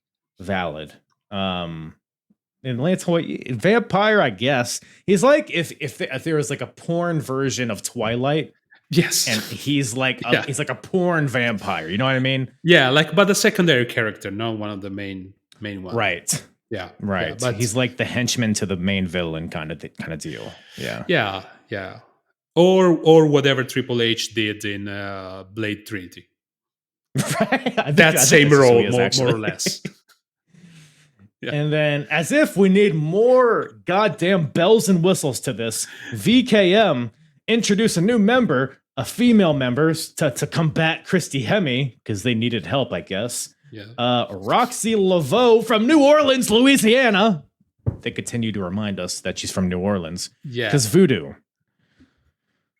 Speaker 1: And Lance Hoyt, vampire, I guess. He's like if there was like a porn version of Twilight.
Speaker 3: Yes.
Speaker 1: And he's like he's like a porn vampire. You know what I mean?
Speaker 3: Yeah, like but a secondary character, not one of the main ones.
Speaker 1: Right.
Speaker 3: Yeah.
Speaker 1: Right.
Speaker 3: Yeah, but
Speaker 1: he's like the henchman to the main villain kind of deal. Yeah.
Speaker 3: Yeah. Yeah. Or whatever Triple H did in Blade Trinity.
Speaker 1: Right.
Speaker 3: That same role, more or less.
Speaker 1: Yeah. And then, as if we need more goddamn bells and whistles to this, VKM introduced a new member, a female member, to combat Christy Hemi, because they needed help, I guess.
Speaker 3: Yeah.
Speaker 1: Roxy Laveau from New Orleans, Louisiana. They continue to remind us that she's from New Orleans.
Speaker 3: Yeah.
Speaker 1: Because voodoo.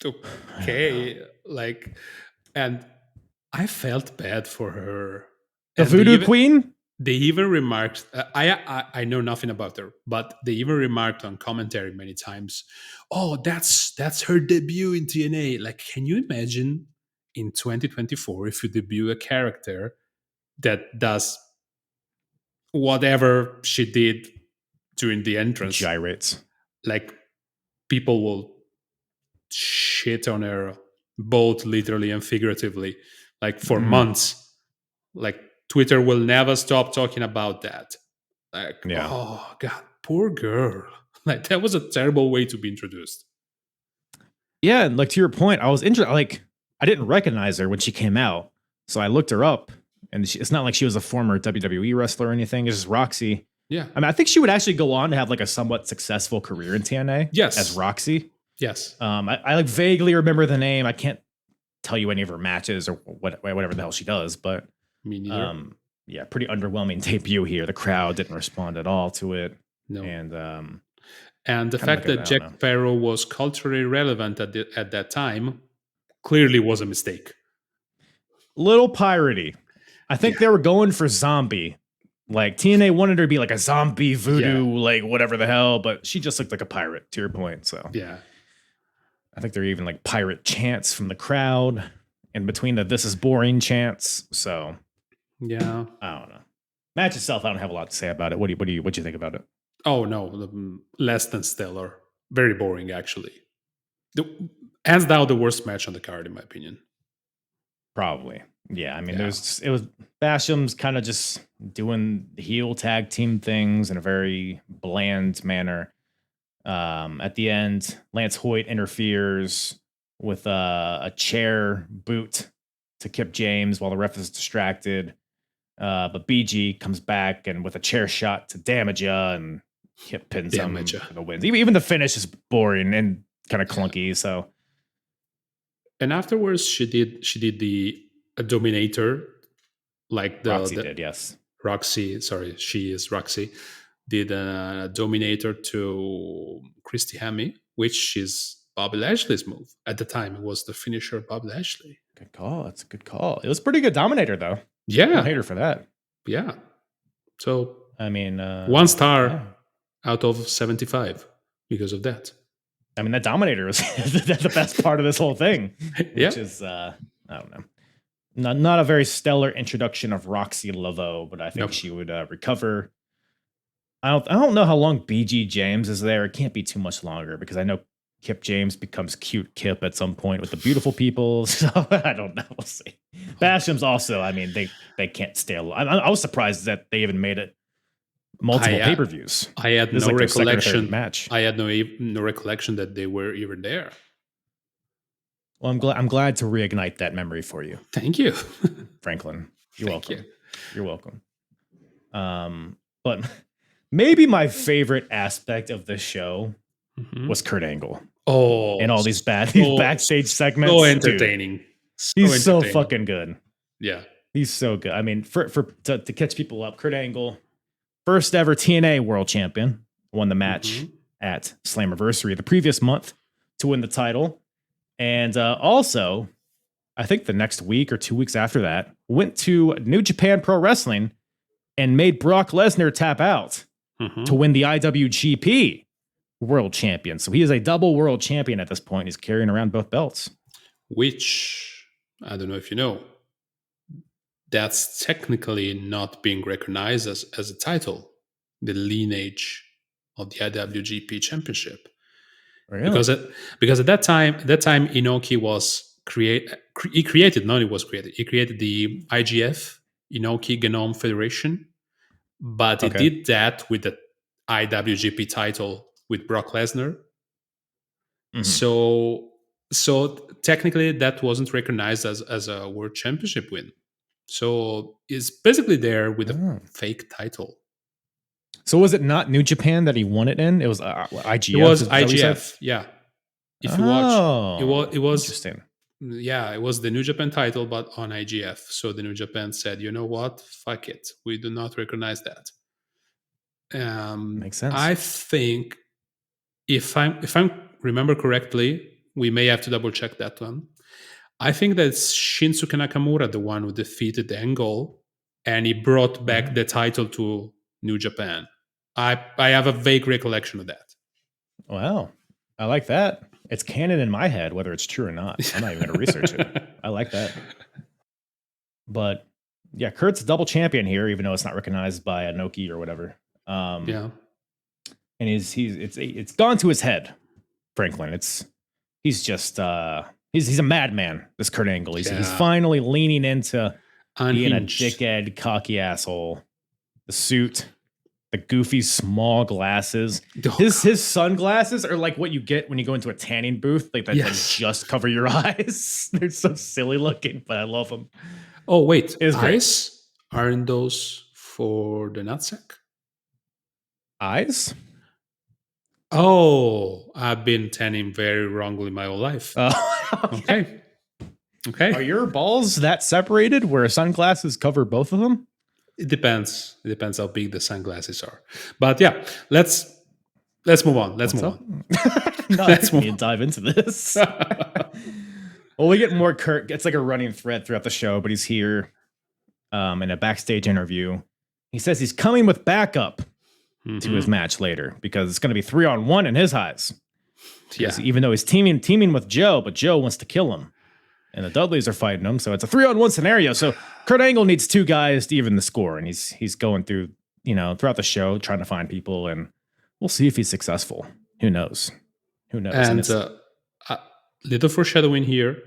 Speaker 3: Okay. And I felt bad for her.
Speaker 1: The voodoo queen?
Speaker 3: They even remarked, I know nothing about her, but they even remarked on commentary many times, oh, that's her debut in TNA. Like, can you imagine in 2024 if you debut a character that does whatever she did during the entrance?
Speaker 1: Gyrates.
Speaker 3: Like, people will shit on her, both literally and figuratively, like for months. Like, Twitter will never stop talking about that. Like, oh God, poor girl. Like, that was a terrible way to be introduced.
Speaker 1: Yeah, and like to your point, I was interested. Like, I didn't recognize her when she came out, so I looked her up, and it's not like she was a former WWE wrestler or anything. It's just Roxy.
Speaker 3: Yeah,
Speaker 1: I mean, I think she would actually go on to have like a somewhat successful career in TNA.
Speaker 3: Yes,
Speaker 1: as Roxy.
Speaker 3: Yes.
Speaker 1: I like vaguely remember the name. I can't tell you any of her matches or whatever the hell she does, but.
Speaker 3: Me neither.
Speaker 1: Yeah, pretty underwhelming debut here. The crowd didn't respond at all to it.
Speaker 3: No.
Speaker 1: And
Speaker 3: the fact that Jack Sparrow was culturally relevant at that time clearly was a mistake.
Speaker 1: Little piratey. I think they were going for zombie. Like, TNA wanted her to be like a zombie voodoo, like whatever the hell, but she just looked like a pirate, to your point. So
Speaker 3: yeah,
Speaker 1: I think there are even like pirate chants from the crowd in between the "this is boring" chants. So.
Speaker 3: Yeah,
Speaker 1: I don't know. Match itself, I don't have a lot to say about it. What do you think about it?
Speaker 3: Oh no, less than stellar. Very boring, actually. Hands down, the worst match on the card, in my opinion.
Speaker 1: Probably, yeah. I mean, it was Basham's kind of just doing heel tag team things in a very bland manner. At the end, Lance Hoyt interferes with a chair boot to Kip James while the ref is distracted. But BG comes back and with a chair shot to Damaja and Kip pins him for the wins. Even the finish is boring and kind of clunky. So,
Speaker 3: and afterwards she did the Dominator, like the
Speaker 1: Roxy did, yes.
Speaker 3: Roxy, sorry, she is Roxy. Did a Dominator to Christy Hemi, which is Bobby Lashley's move. At the time, it was the finisher of Bobby Lashley.
Speaker 1: Good call. That's a good call. It was pretty good Dominator, though.
Speaker 3: Yeah.
Speaker 1: No hater for that.
Speaker 3: Yeah. So,
Speaker 1: I mean,
Speaker 3: 1 star out of 75 because of that.
Speaker 1: I mean, that Dominator is the best part of this whole thing, which is, I don't know. Not a very stellar introduction of Roxy Laveau, but I think she would recover. I don't know how long BG James is there. It can't be too much longer because I know Kip James becomes cute Kip at some point with the beautiful people. So I don't know. We'll see. Basham's also, I mean, they can't stay alive. I was surprised that they even made it multiple pay-per-views.
Speaker 3: I had no recollection. Match. I had no recollection that they were even there.
Speaker 1: Well, I'm glad to reignite that memory for you.
Speaker 3: Thank you,
Speaker 1: Franklin. You're welcome. You're welcome. But maybe my favorite aspect of the show was Kurt Angle.
Speaker 3: Oh,
Speaker 1: and all these backstage segments.
Speaker 3: So entertaining.
Speaker 1: He's so fucking good.
Speaker 3: Yeah,
Speaker 1: he's so good. I mean, to catch people up, Kurt Angle, first ever TNA World Champion, won the match at Slammiversary the previous month to win the title. And also, I think the next week or 2 weeks after that, went to New Japan Pro Wrestling and made Brock Lesnar tap out to win the IWGP World Champion. So he is a double world champion at this point. He's carrying around both belts.
Speaker 3: Which, I don't know if you know, that's technically not being recognized as a title, the lineage of the IWGP Championship. Really? Because at that time Inoki was created the IGF, Inoki Genome Federation, but it did that with the IWGP title with Brock Lesnar. So technically that wasn't recognized as a world championship win. So it's basically there with a fake title.
Speaker 1: So was it not New Japan that he won it in? It was IGF.
Speaker 3: It was IGF. Yeah. If you watch, it was
Speaker 1: interesting.
Speaker 3: Yeah, it was the New Japan title, but on IGF. So the New Japan said, you know what? Fuck it. We do not recognize that.
Speaker 1: Makes sense.
Speaker 3: I think if I remember correctly, we may have to double check that one. I think that's Shinsuke Nakamura, the one who defeated Angle, and he brought back the title to New Japan. I have a vague recollection of that.
Speaker 1: Wow. I like that. It's canon in my head, whether it's true or not. I'm not even going to research it. I like that. But yeah, Kurt's a double champion here, even though it's not recognized by Inoki or whatever.
Speaker 3: Yeah.
Speaker 1: And it's gone to his head, Franklin. He's just he's a madman, this Kurt Angle. He's finally leaning into being a dickhead, cocky asshole. The suit, the goofy small glasses. His sunglasses are like what you get when you go into a tanning booth. Like that just cover your eyes. They're so silly looking, but I love them.
Speaker 3: Oh wait, eyes? Aren't those for the nutsack?
Speaker 1: Eyes?
Speaker 3: Oh, I've been tanning very wrongly my whole life. Okay.
Speaker 1: Are your balls that separated where sunglasses cover both of them?
Speaker 3: It depends. It depends how big the sunglasses are. But yeah, let's move on. Let's
Speaker 1: dive into this. Well, we get more Kurt. It's like a running thread throughout the show, but he's here in a backstage interview. He says he's coming with backup to his match later because it's going to be 3-on-1 in his eyes. Yeah. Even though he's teaming with Joe, but Joe wants to kill him. And the Dudleys are fighting him, so it's a 3-on-1 scenario. So Kurt Angle needs 2 guys to even the score, and he's going through, throughout the show trying to find people, and we'll see if he's successful. Who knows?
Speaker 3: And little foreshadowing here.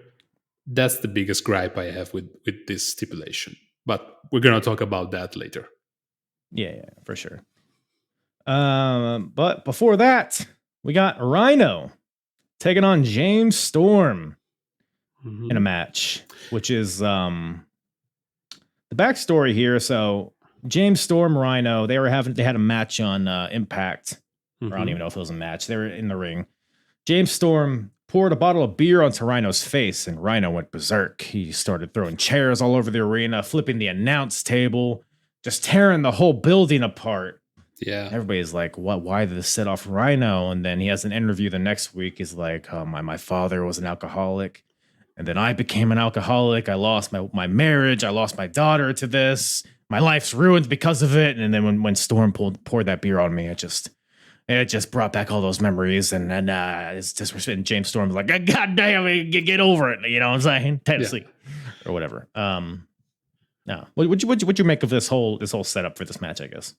Speaker 3: That's the biggest gripe I have with this stipulation, but we're gonna talk about that later.
Speaker 1: Yeah, for sure. But before that, we got Rhino taking on James Storm. In a match, which is the backstory here. So James Storm, Rhino, they had a match on Impact. Or I don't even know if it was a match. They were in the ring. James Storm poured a bottle of beer onto Rhino's face, and Rhino went berserk. He started throwing chairs all over the arena, flipping the announce table, just tearing the whole building apart.
Speaker 3: Yeah.
Speaker 1: Everybody's like, "What? Why did this set off Rhino?" And then he has an interview the next week. He's like, my father was an alcoholic, and then I became an alcoholic. I lost my marriage. I lost my daughter to this. My life's ruined because of it." And then when Storm poured that beer on me, it just brought back all those memories. And then it's just, and James Storm was like, "God damn it, get over it." You know what I'm saying? Tennessee or whatever. No, what'd you make of this whole setup for this match? I guess.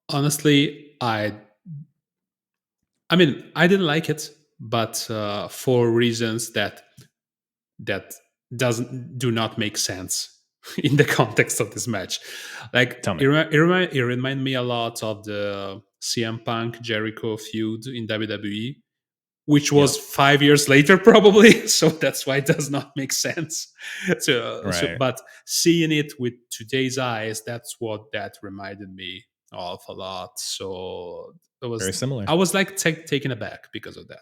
Speaker 3: Honestly, I mean, I didn't like it, but for reasons that do not make sense in the context of this match. Like,
Speaker 1: Tell me.
Speaker 3: it reminded me a lot of the CM Punk Jericho feud in WWE, which was 5 years later, probably. So that's why it does not make sense. But seeing it with today's eyes, that's what that reminded me of a lot. So it was
Speaker 1: Very similar.
Speaker 3: I was like taken aback because of that.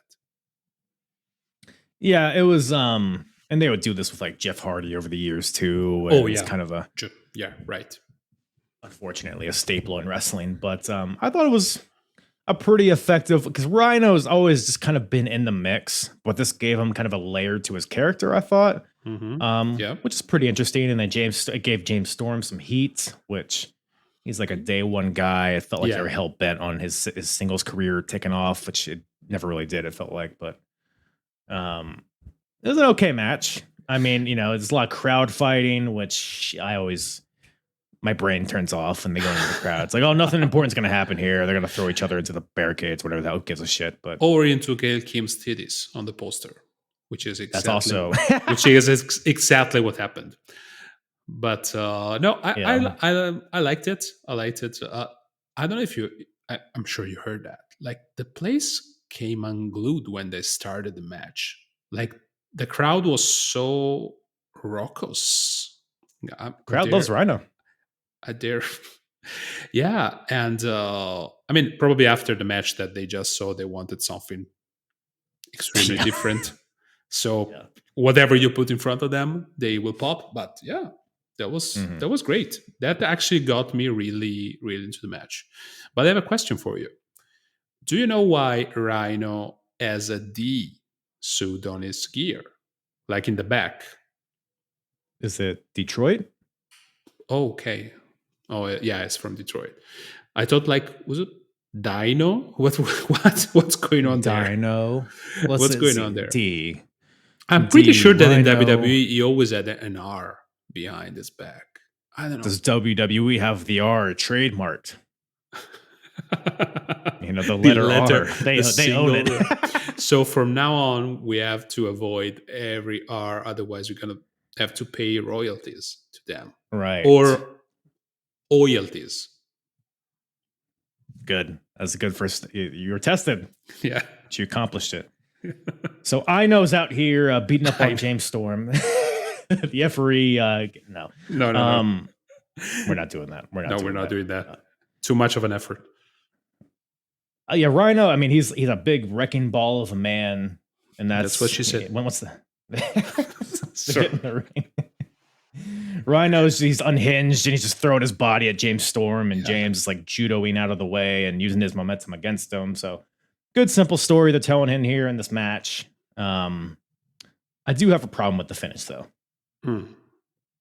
Speaker 1: Yeah, it was. And they would do this with like Jeff Hardy over the years too. It's kind of
Speaker 3: right.
Speaker 1: Unfortunately, a staple in wrestling. But I thought it was a pretty effective, because Rhino's always just kind of been in the mix, but this gave him kind of a layer to his character, I thought. Which is pretty interesting. And then it gave James Storm some heat, which he's like a day one guy. It felt like they were hell bent on his singles career taking off, which it never really did. It felt like, but it was an okay match. I mean, it's a lot of crowd fighting, which my brain turns off when they go into the crowd. It's like, oh, nothing important's going to happen here. They're going to throw each other into the barricades, whatever. That gives a shit. But
Speaker 3: or into Gail Kim's titties on the poster, which is exactly exactly what happened. But no, I liked it. I liked it. I don't know if I'm sure you heard that. Like, the place came unglued when they started the match. Like, the crowd was so raucous.
Speaker 1: Crowd loves Rhino.
Speaker 3: I dare. Yeah. And I mean, probably after the match that they just saw, they wanted something extremely different. So whatever you put in front of them, they will pop. But yeah, that was great. That actually got me really, really into the match. But I have a question for you. Do you know why Rhino has a D suit on his gear, like in the back?
Speaker 1: Is it Detroit?
Speaker 3: Okay. Oh yeah, it's from Detroit. I thought, like, was it Dino? What's going on there?
Speaker 1: Dino.
Speaker 3: What's going on there?
Speaker 1: D.
Speaker 3: I'm pretty sure that in WWE he always had an R behind his back. I don't know.
Speaker 1: Does WWE have the R trademarked? The letter R. They own it.
Speaker 3: So from now on, we have to avoid every R. Otherwise, we're gonna have to pay royalties to them,
Speaker 1: right?
Speaker 3: Or royalties.
Speaker 1: Good. That's a good first. You were tested.
Speaker 3: Yeah,
Speaker 1: but you accomplished it. So Ino's out here beating up on James Storm. The referee. No.
Speaker 3: We're
Speaker 1: not doing that. We're not doing that.
Speaker 3: Too much of an effort.
Speaker 1: Yeah, Rhino. I mean, he's a big wrecking ball of a man, and that's
Speaker 3: what she said.
Speaker 1: What's the? Get in the ring. Rhino's unhinged and he's just throwing his body at James Storm, and James is like judoing out of the way and using his momentum against him. So good, simple story they're telling in here in this match. I do have a problem with the finish though.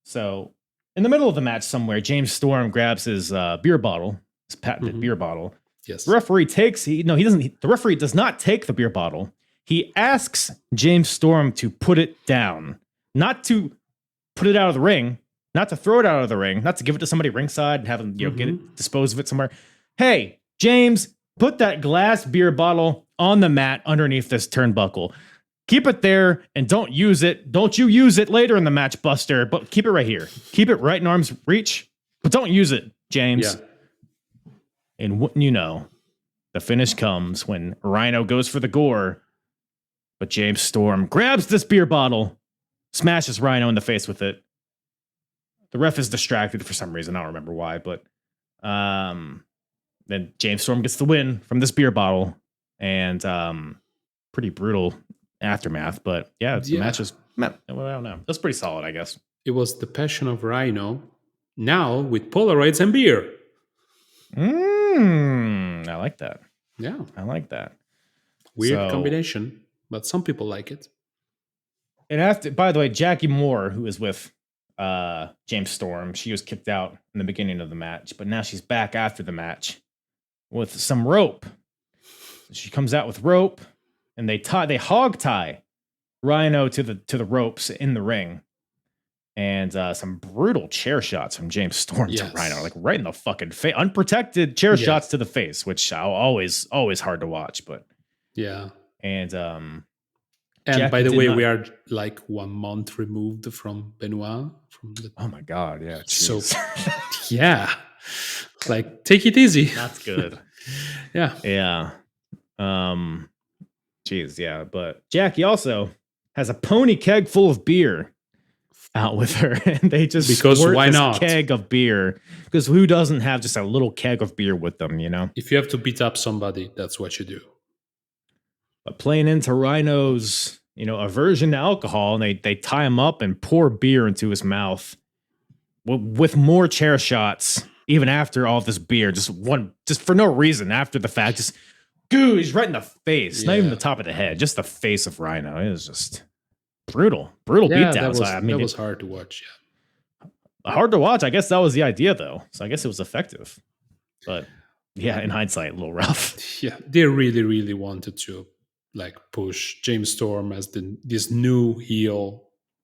Speaker 1: So in the middle of the match somewhere, James Storm grabs his beer bottle, his patented beer bottle.
Speaker 3: Yes.
Speaker 1: The referee the referee does not take the beer bottle. He asks James Storm to put it down, not to put it out of the ring, not to throw it out of the ring, not to give it to somebody ringside and have them, get it, dispose of it somewhere. Hey, James, put that glass beer bottle on the mat underneath this turnbuckle. Keep it there and don't use it. Don't you use it later in the match, Buster, but keep it right here. Keep it right in arm's reach, but don't use it, James. Yeah. And wouldn't you know, the finish comes when Rhino goes for the gore, but James Storm grabs this beer bottle, smashes Rhino in the face with it. The ref is distracted for some reason. I don't remember why, but then James Storm gets the win from this beer bottle, and pretty brutal aftermath. But the match is, well, I don't know. That's pretty solid, I guess.
Speaker 3: It was the passion of Rhino, now with Polaroids and beer.
Speaker 1: I like that.
Speaker 3: Yeah,
Speaker 1: I like that.
Speaker 3: weird
Speaker 1: So,
Speaker 3: combination, but some people like it.
Speaker 1: and after, by the way, Jackie Moore, who was with James Storm, she was kicked out in the beginning of the match, but now she's back after the match with some rope. She comes out with rope, and they hog tie Rhino to the ropes in the ring, and some brutal chair shots from James Storm to Rhino, like right in the fucking face, unprotected chair shots to the face, which are always hard to watch. But
Speaker 3: yeah,
Speaker 1: and
Speaker 3: and by the way, we are like 1 month removed from Benoit.
Speaker 1: Oh my god, yeah.
Speaker 3: So yeah, like take it easy.
Speaker 1: That's good.
Speaker 3: Yeah.
Speaker 1: Jeez, yeah. But Jackie also has a pony keg full of beer out with her, and they just
Speaker 3: because why not
Speaker 1: keg of beer? Because who doesn't have just a little keg of beer with them? You know,
Speaker 3: if you have to beat up somebody, that's what you do.
Speaker 1: But playing into Rhino's, aversion to alcohol, and they tie him up and pour beer into his mouth with more chair shots. Even after all this beer, just for no reason. After the fact, just he's right in the face. Not even the top of the head, just the face of Rhino. It was just brutal beatdowns.
Speaker 3: That was hard to watch. Yeah,
Speaker 1: hard to watch. I guess that was the idea, though. So I guess it was effective. But yeah, in hindsight, a little rough.
Speaker 3: Yeah, they really, really wanted to push James Storm as this new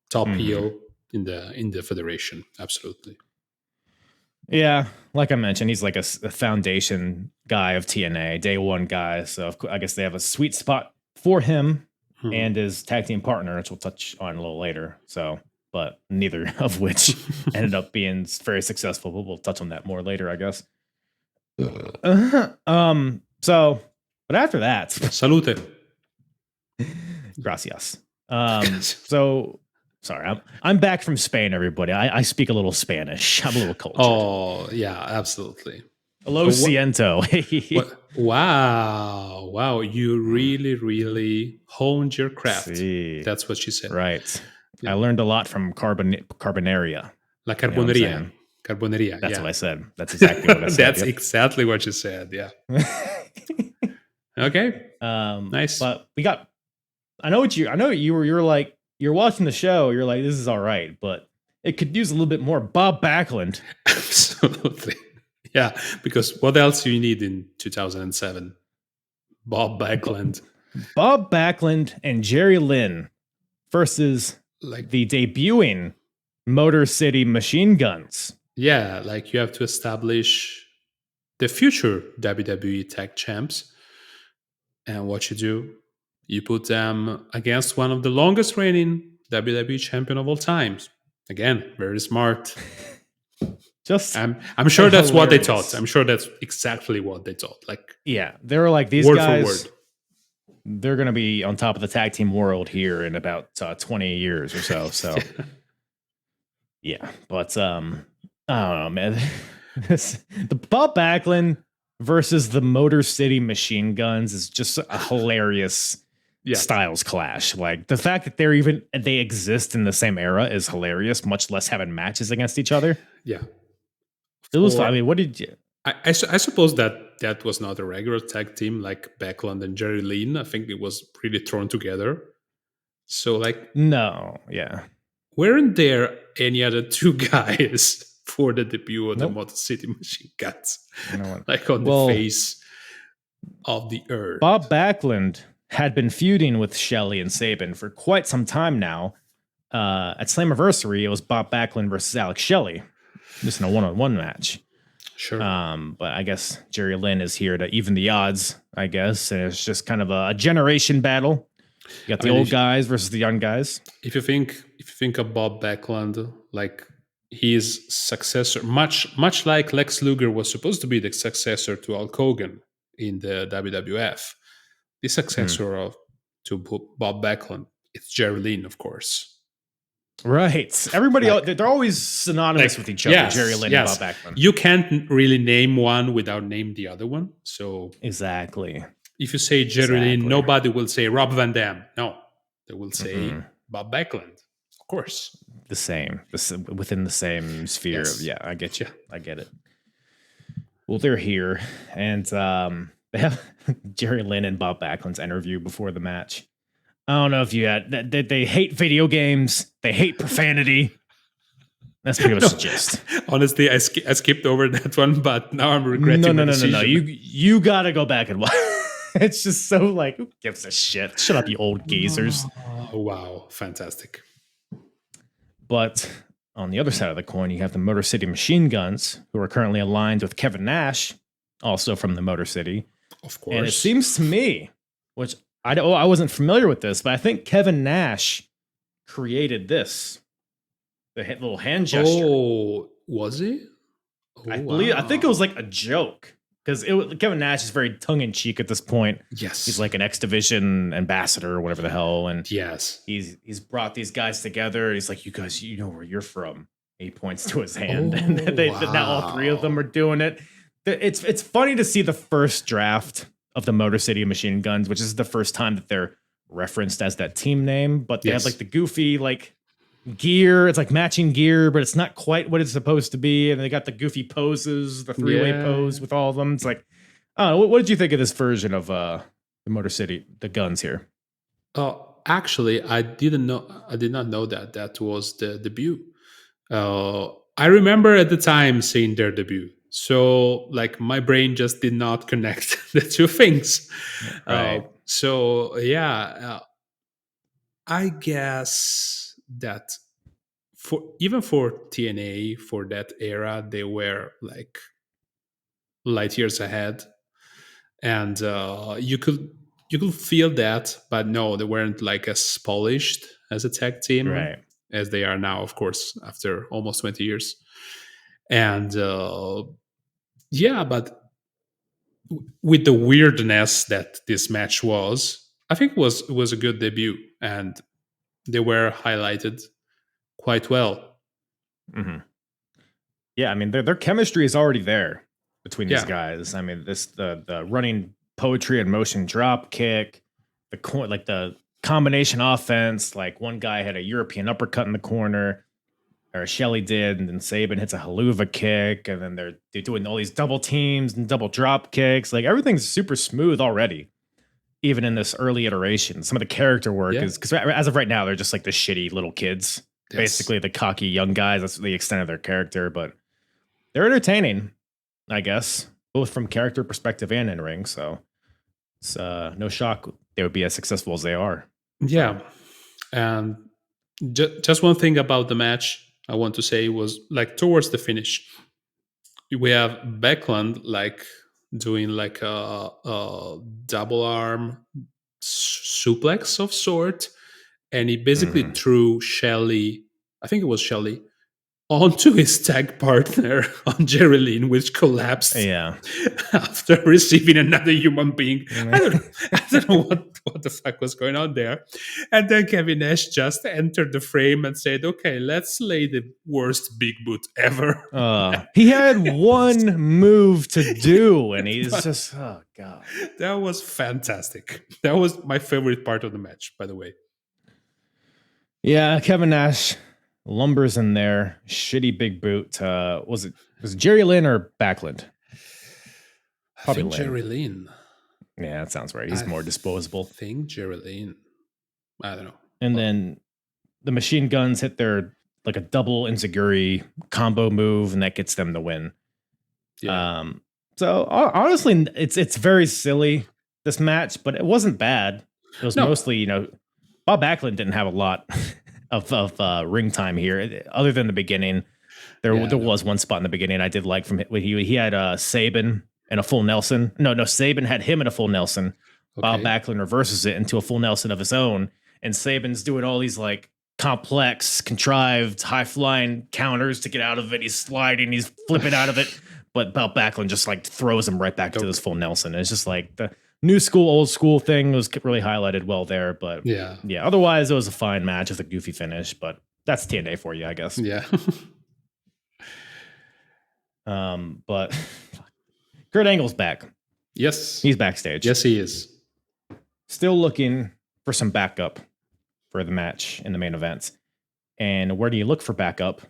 Speaker 3: top heel in the Federation. Absolutely.
Speaker 1: Yeah, like I mentioned, he's like a foundation guy of TNA, day one guy. So I guess they have a sweet spot for him and his tag team partner, which we'll touch on a little later. So, but neither of which ended up being very successful. But we'll touch on that more later, I guess. So, but after that,
Speaker 3: salute.
Speaker 1: Gracias. So. Sorry, I'm back from Spain, everybody. I speak a little Spanish. I'm a little cultured.
Speaker 3: Oh, yeah, absolutely.
Speaker 1: Hello, siento.
Speaker 3: Wow. You really, really honed your craft.
Speaker 1: Sí.
Speaker 3: That's what she said.
Speaker 1: Right. Yeah. I learned a lot from Carbonaria.
Speaker 3: La Carboneria. Carboneria.
Speaker 1: That's what I said. That's exactly what I said.
Speaker 3: That's exactly what you said. Yeah. Okay. Nice.
Speaker 1: But I know you were like, you're watching the show, you're like, this is all right, but it could use a little bit more Bob Backlund.
Speaker 3: Absolutely. Yeah, because what else do you need in 2007? Bob Backlund.
Speaker 1: Bob Backlund and Jerry Lynn versus the debuting Motor City Machine Guns.
Speaker 3: Yeah, you have to establish the future WWE Tag Champs. And what you do, you put them against one of the longest reigning WWE champion of all times. Again, very smart. I'm sure that's what they thought. I'm sure that's exactly what they thought.
Speaker 1: Yeah, they were like, these guys, they're going to be on top of the tag team world here in about 20 years or so. So, yeah, but I don't know, man. The Bob Backlund versus the Motor City Machine Guns is just a hilarious styles clash. Like the fact that they exist in the same era is hilarious, much less having matches against each other.
Speaker 3: Yeah.
Speaker 1: It was fun. I mean, what did you...
Speaker 3: I suppose that was not a regular tag team like Backlund and Jerry Lynn. I think it was really thrown together. So
Speaker 1: no, yeah.
Speaker 3: Weren't there any other two guys for the debut of the Motor City Machine Guns? On the face of the earth.
Speaker 1: Bob Backlund had been feuding with Shelley and Sabin for quite some time now. At Slammiversary, it was Bob Backlund versus Alex Shelley, just in a one-on-one match.
Speaker 3: Sure.
Speaker 1: But I guess Jerry Lynn is here to even the odds, I guess. And it's just kind of a generation battle. You got the old guys versus the young guys.
Speaker 3: If you think of Bob Backlund, his successor, much like Lex Luger was supposed to be the successor to Hulk Hogan in the WWF, the successor to Bob Backlund, it's Jerry Lynn, of course.
Speaker 1: Right. Everybody, they're always synonymous with each other, Jerry Lynn and Bob Backlund.
Speaker 3: You can't really name one without naming the other one. So
Speaker 1: exactly.
Speaker 3: If you say Jerry Lynn, nobody will say Rob Van Dam. No, they will say Bob Backlund, of course.
Speaker 1: The same, within the same sphere.
Speaker 3: Yes.
Speaker 1: Yeah, I get you. I get it. Well, they're here, and they have Jerry Lynn and Bob Backlund's interview before the match. I don't know if you had they hate video games, they hate profanity. That's pretty much
Speaker 3: No,
Speaker 1: the gist.
Speaker 3: honestly, I skipped over that one, but now I'm regretting my decision.
Speaker 1: No. You gotta go back and watch. It's just so like, who gives a shit? Shut up, you old geezers.
Speaker 3: Oh, wow, fantastic.
Speaker 1: But on the other side of the coin, you have the Motor City Machine Guns, who are currently aligned with Kevin Nash, also from the Motor City.
Speaker 3: Of course.
Speaker 1: And it seems to me, which I wasn't familiar with this, but I think Kevin Nash created this, the little hand gesture.
Speaker 3: Oh, was he? Oh,
Speaker 1: I think it was like a joke. Because Kevin Nash is very tongue-in-cheek at this point.
Speaker 3: Yes.
Speaker 1: He's like an X Division ambassador or whatever the hell. And
Speaker 3: yes,
Speaker 1: he's brought these guys together. He's like, you guys, you know where you're from. He points to his hand. And now all three of them are doing it. It's funny to see the first draft of the Motor City Machine Guns, which is the first time that they're referenced as that team name. But they have like the goofy like gear. It's like matching gear, but it's not quite what it's supposed to be. And they got the goofy poses, the three-way pose with all of them. It's like, I don't know. What did you think of this version of the Motor City, the guns here?
Speaker 3: Actually, I did not know that was the debut. I remember at the time seeing their debut. So like my brain just did not connect the two things.
Speaker 1: Right.
Speaker 3: I guess that for TNA for that era, they were like light years ahead, and you could feel that, but no, they weren't like as polished as a tag team,
Speaker 1: Right,
Speaker 3: as they are now, of course, after almost 20 years. And but with the weirdness that this match was, I think it was a good debut, and they were highlighted quite well.
Speaker 1: Mm-hmm. Yeah, I mean their chemistry is already there between these guys. I mean the running poetry and motion drop kick, the combination offense. Like one guy had a European uppercut in the corner, or Shelley did, and then Saban hits a haluva kick, and then they're doing all these double teams and double drop kicks. Like everything's super smooth already, even in this early iteration. Some of the character work is, because as of right now, they're just like the shitty little kids, basically the cocky young guys. That's the extent of their character, but they're entertaining, I guess, both from character perspective and in ring. So it's no shock they would be as successful as they are.
Speaker 3: Yeah, and just one thing about the match I want to say was like towards the finish, we have Backlund like doing like a double arm suplex of sort, and he basically threw Shelley, I think it was Shelley, onto his tag partner on Jerry Lynn, which collapsed after receiving another human being. I don't know what the fuck was going on there. And then Kevin Nash just entered the frame and said, okay, let's lay the worst big boot ever.
Speaker 1: He had one move to do, and he's just, oh, God.
Speaker 3: That was fantastic. That was my favorite part of the match, by the way.
Speaker 1: Yeah, Kevin Nash lumbers in there, shitty big boot. Was it Jerry Lynn or Backlund?
Speaker 3: Probably Jerry Lynn.
Speaker 1: Yeah, that sounds right. He's more disposable.
Speaker 3: I think Jerry Lynn. I don't know.
Speaker 1: And then the machine guns hit their like a double enziguri combo move, and that gets them the win. Yeah. So honestly, it's very silly, this match, but it wasn't bad. It was mostly, Bob Backlund didn't have a lot of ring time here, other than the beginning. There was one spot in the beginning I did like from he had Saban and a full Nelson. No, Saban had him in a full Nelson. Okay. Bob Backlund reverses it into a full Nelson of his own, and Saban's doing all these like complex, contrived, high flying counters to get out of it. He's sliding, he's flipping out of it, but Bob Backlund just like throws him right back to this full Nelson. And it's just like the new school, old school thing was really highlighted well there. But yeah. Otherwise, it was a fine match with a goofy finish. But that's TNA for you, I guess.
Speaker 3: Yeah.
Speaker 1: But Kurt Angle's back.
Speaker 3: Yes,
Speaker 1: he's backstage.
Speaker 3: Yes, he is.
Speaker 1: Still looking for some backup for the match in the main event. And where do you look for backup?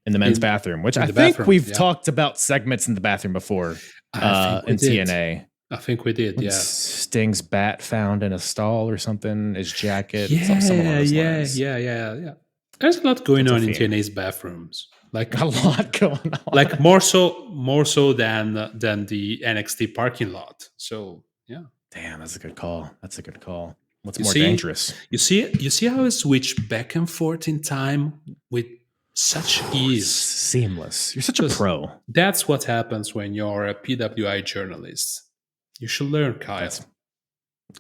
Speaker 1: in the men's bathroom, which
Speaker 3: in
Speaker 1: I
Speaker 3: the
Speaker 1: think
Speaker 3: bathroom,
Speaker 1: we've
Speaker 3: yeah.
Speaker 1: talked about segments in the bathroom before
Speaker 3: I think we
Speaker 1: in
Speaker 3: did.
Speaker 1: TNA.
Speaker 3: I think we did, yeah.
Speaker 1: Sting's bat found in a stall or something, his jacket,
Speaker 3: Yeah,
Speaker 1: something along those
Speaker 3: yeah,
Speaker 1: lines.
Speaker 3: yeah. There's a lot going
Speaker 1: It's a
Speaker 3: on in
Speaker 1: theme.
Speaker 3: TNA's bathrooms. Like
Speaker 1: A lot going on.
Speaker 3: like more so than the NXT parking lot. So yeah.
Speaker 1: Damn, that's a good call. That's a good call. What's
Speaker 3: You
Speaker 1: more
Speaker 3: see,
Speaker 1: dangerous?
Speaker 3: you see how I switch back and forth in time with such ease.
Speaker 1: Seamless. You're such a
Speaker 3: 'Cause
Speaker 1: pro.
Speaker 3: That's what happens when you're a PWI journalist. You should learn, Kyle.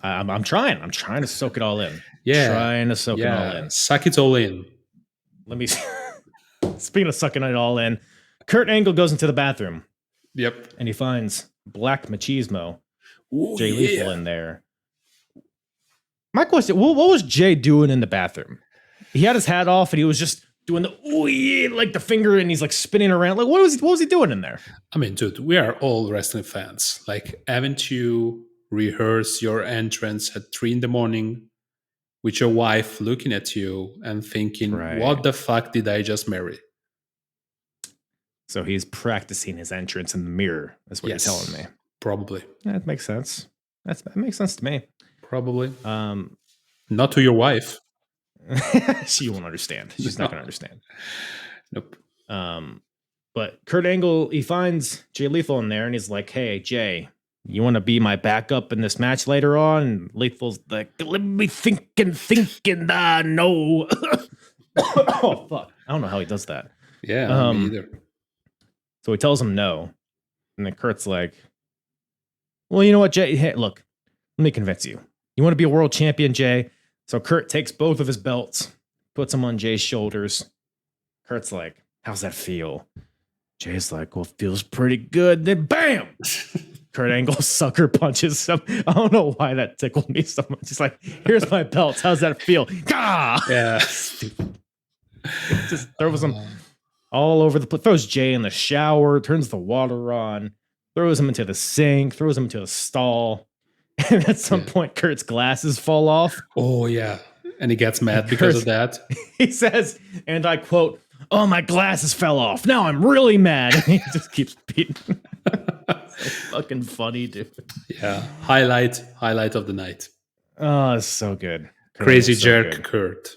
Speaker 1: I'm trying. I'm trying to soak it all in.
Speaker 3: Yeah.
Speaker 1: Trying to soak it all in.
Speaker 3: Suck it all in.
Speaker 1: Let me. Speaking of sucking it all in, Kurt Angle goes into the bathroom.
Speaker 3: Yep.
Speaker 1: And he finds Black Machismo,
Speaker 3: Ooh,
Speaker 1: Jay Lethal in there. My question: what was Jay doing in the bathroom? He had his hat off and he was just doing the ooh yeah, like the finger, and he's like spinning around. Like what was he doing in there?
Speaker 3: I mean, dude, we are all wrestling fans. Like, haven't you rehearsed your entrance at 3 a.m. with your wife looking at you and thinking,
Speaker 1: Right.
Speaker 3: what the fuck did I just marry?
Speaker 1: So he's practicing his entrance in the mirror. That's what you're telling me.
Speaker 3: Probably.
Speaker 1: That makes sense. That makes sense to me.
Speaker 3: Probably. Not to your wife.
Speaker 1: She won't understand. She's not going to understand.
Speaker 3: Nope.
Speaker 1: But Kurt Angle, he finds Jay Lethal in there, and he's like, "Hey, Jay, you want to be my backup in this match later on?" And Lethal's like, "Let me thinking, no." Oh fuck! I don't know how he does that.
Speaker 3: Yeah, me either.
Speaker 1: So he tells him no, and then Kurt's like, "Well, you know what, Jay? Hey, look, let me convince you. You want to be a world champion, Jay?" So Kurt takes both of his belts, puts them on Jay's shoulders. Kurt's like, "How's that feel?" Jay's like, "Well, feels pretty good." Then bam! Kurt Angle sucker punches him. I don't know why that tickled me so much. He's like, "Here's my belts. How's that feel?" Gah!
Speaker 3: Yeah.
Speaker 1: Just throws him all over the place. Throws Jay in the shower, turns the water on, throws him into the sink, throws him into a stall. And at some point, Kurt's glasses fall off.
Speaker 3: Oh, yeah. And he gets mad because of that.
Speaker 1: He says, and I quote, "Oh, my glasses fell off. Now I'm really mad." And he just keeps beating. So fucking funny, dude.
Speaker 3: Yeah. Highlight of the night.
Speaker 1: Oh, it's so good.
Speaker 3: Crazy jerk, good. Kurt.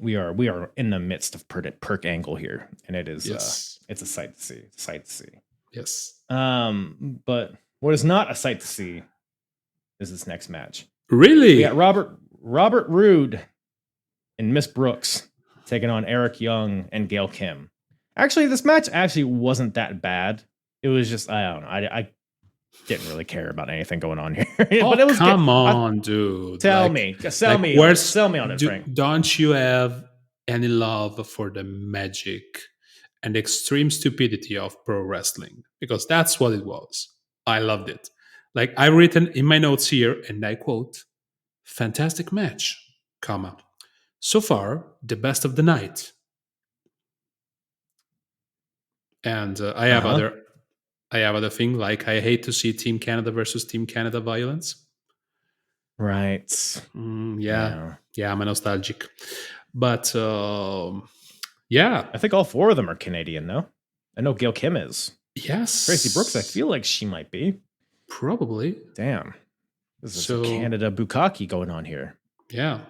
Speaker 1: We are in the midst of Perk Angle here, and it is it's a sight to see. Sight to see.
Speaker 3: Yes.
Speaker 1: But what is not a sight to see is this next match.
Speaker 3: Really?
Speaker 1: We got Robert Roode and Miss Brooks taking on Eric Young and Gail Kim. Actually, this match actually wasn't that bad. It was just, I don't know. I didn't really care about anything going on here. But it was
Speaker 3: come on, dude.
Speaker 1: Sell me on it, Frank.
Speaker 3: Don't you have any love for the magic and extreme stupidity of pro wrestling? Because that's what it was. I loved it. Like, I've written in my notes here, and I quote, "Fantastic match, comma. So far, the best of the night." And I have other thing, like I hate to see Team Canada versus Team Canada violence.
Speaker 1: Right.
Speaker 3: Yeah, I'm a nostalgic. But yeah.
Speaker 1: I think all four of them are Canadian, though. I know Gail Kim is.
Speaker 3: Yes.
Speaker 1: Tracy Brooks, I feel like she might be.
Speaker 3: Probably.
Speaker 1: Damn. This is a Canada bukkake going on here. Yeah.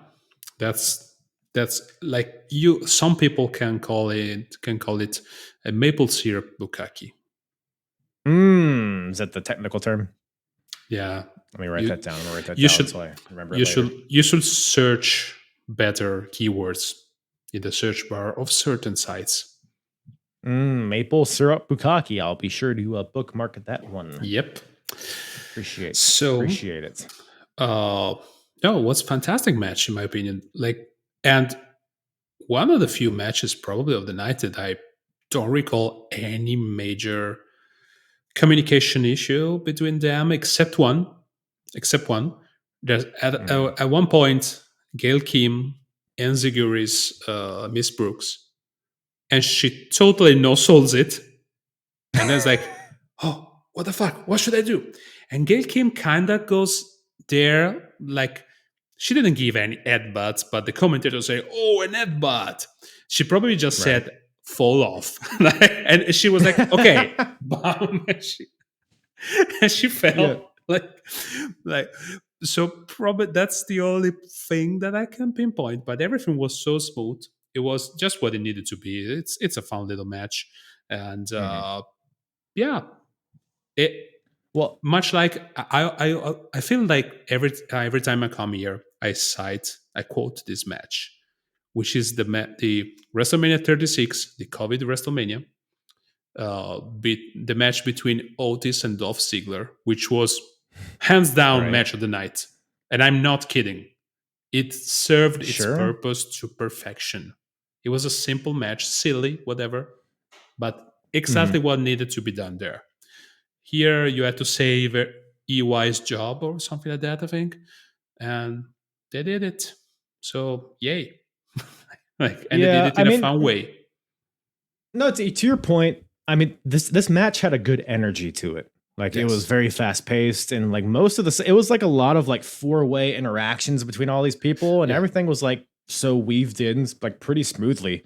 Speaker 3: That's like some people can call it a maple syrup bukkake.
Speaker 1: Is that the technical term?
Speaker 3: Yeah.
Speaker 1: Let me write that down. So I remember it later.
Speaker 3: You should search better keywords in the search bar of certain sites.
Speaker 1: Maple syrup bukkake. I'll be sure to bookmark that one.
Speaker 3: Yep.
Speaker 1: Appreciate it.
Speaker 3: No, what's fantastic match in my opinion. Like, and one of the few matches probably of the night that I don't recall any major communication issue between them except one. There's at one point Gail Kim and Ziguri's Miss Brooks, and she totally no-souls it, and then it's like, "Oh, what the fuck? What should I do?" And Gail Kim kinda goes there, like, she didn't give any headbutts, but the commentators say, "Oh, an headbutt." She probably just said, fall off. And she was like, okay, bam, and she fell.
Speaker 1: Yeah.
Speaker 3: Like so probably that's the only thing that I can pinpoint, but everything was so smooth. It was just what it needed to be. It's a fun little match. And yeah, it
Speaker 1: Well,
Speaker 3: much like I feel like every time I come here, I quote this match, which is the WrestleMania 36, the COVID WrestleMania, the match between Otis and Dolph Ziggler, which was hands down
Speaker 1: Right.
Speaker 3: match of the night, and I'm not kidding. It served its
Speaker 1: Sure.
Speaker 3: purpose to perfection. It was a simple match, silly, whatever, but exactly what needed to be done there. Here, you had to save EY's job or something like that, I think, and they did it. So, yay! And they did
Speaker 1: Yeah,
Speaker 3: it in a fun way.
Speaker 1: No, to your point, I mean, this match had a good energy to it. Like it was
Speaker 3: Yes.
Speaker 1: very fast paced, and like most of it was like a lot of like 4-way interactions between all these people, and
Speaker 3: Yeah.
Speaker 1: everything was like so weaved in like pretty smoothly,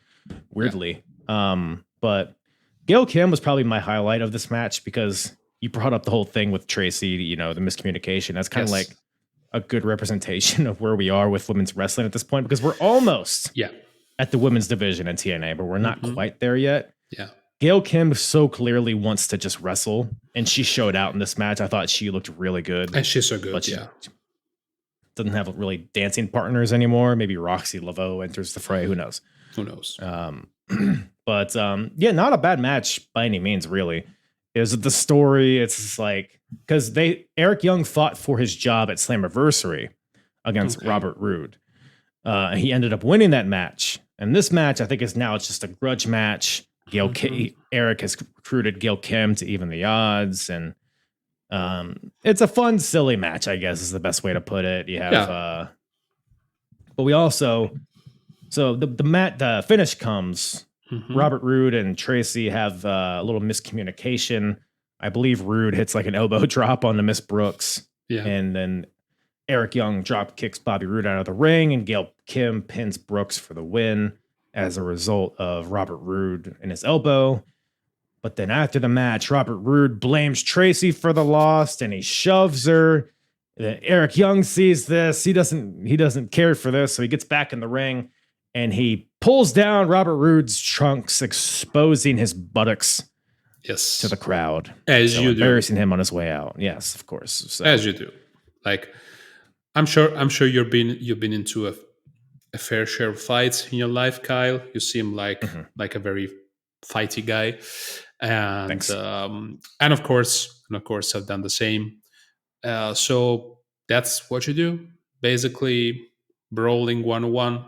Speaker 1: weirdly. But Gail Kim was probably my highlight of this match because you brought up the whole thing with Tracy, you know, the miscommunication. That's kind of
Speaker 3: Yes.
Speaker 1: like a good representation of where we are with women's wrestling at this point because we're almost
Speaker 3: Yeah.
Speaker 1: at the women's division in TNA, but we're not quite there yet.
Speaker 3: Yeah.
Speaker 1: Gail Kim so clearly wants to just wrestle, and she showed out in this match. I thought she looked really good.
Speaker 3: And she's so good.
Speaker 1: But she
Speaker 3: Yeah.
Speaker 1: doesn't have really dancing partners anymore. Maybe Roxy Laveau enters the fray. Who knows?
Speaker 3: Who knows?
Speaker 1: But yeah, not a bad match by any means, really. Is the story? It's just like because Eric Young fought for his job at Slammiversary against Robert Roode. He ended up winning that match, and this match I think it's just a grudge match. Eric has recruited Gail Kim to even the odds, and it's a fun, silly match, I guess is the best way to put it. You have, but we also, so the finish comes. Robert Roode and Tracy have a little miscommunication. I believe Roode hits like an elbow drop on the Miss Brooks, and then Eric Young drop kicks Bobby Roode out of the ring, and Gail Kim pins Brooks for the win as a result of Robert Roode and his elbow. But then after the match, Robert Roode blames Tracy for the loss, and he shoves her. Then Eric Young sees this. He doesn't care for this, so he gets back in the ring, and he pulls down Robert Roode's trunks, exposing his buttocks to the crowd.
Speaker 3: As you do.
Speaker 1: Embarrassing him on his way out. Yes, of course. So.
Speaker 3: As you do. Like, I'm sure you've been into a fair share of fights in your life, Kyle. You seem like a very fighty guy, and
Speaker 1: Thanks.
Speaker 3: And of course I've done the same. So that's what you do, basically. Brawling 101,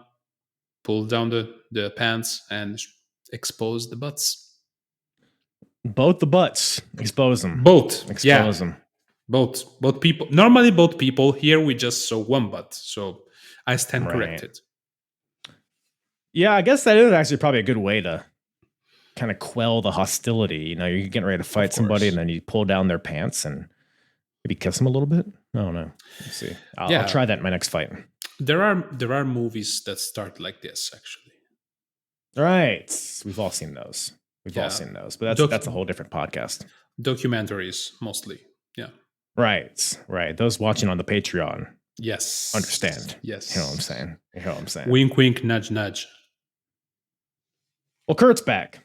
Speaker 3: pull down the pants and expose the butts.
Speaker 1: Both the butts, expose them.
Speaker 3: Both,
Speaker 1: expose them.
Speaker 3: Both people. Normally, both people. Here we just saw one butt, so I stand corrected.
Speaker 1: Yeah, I guess that is actually probably a good way to kind of quell the hostility. You know, you're getting ready to fight somebody, and then you pull down their pants and maybe kiss them a little bit. I don't know. Let's see. I'll try that in my next fight.
Speaker 3: There are movies that start like this, actually.
Speaker 1: Right. We've all seen those. But that's a whole different podcast.
Speaker 3: Documentaries, mostly. Yeah.
Speaker 1: Right. Those watching on the Patreon.
Speaker 3: Yes.
Speaker 1: Understand.
Speaker 3: Yes.
Speaker 1: You know what I'm saying?
Speaker 3: Wink, wink, nudge, nudge.
Speaker 1: Well, Kurt's back.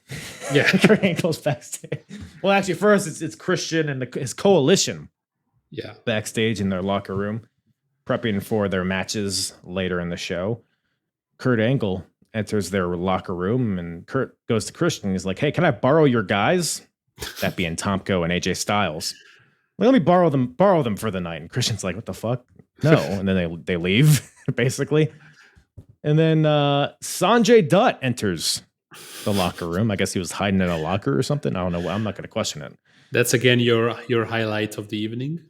Speaker 3: Yeah.
Speaker 1: Kurt Angle's backstage. Well, actually, first it's Christian and his coalition.
Speaker 3: Yeah.
Speaker 1: Backstage in their locker room, prepping for their matches later in the show. Kurt Angle enters their locker room, and Kurt goes to Christian. He's like, "Hey, can I borrow your guys?" That being Tomko and AJ Styles. Let me borrow them for the night. And Christian's like, "What the fuck? No." And then they leave, basically. And then Sanjay Dutt enters the locker room. I guess he was hiding in a locker or something. I don't know. I'm not going to question it.
Speaker 3: That's again your highlight of the evening.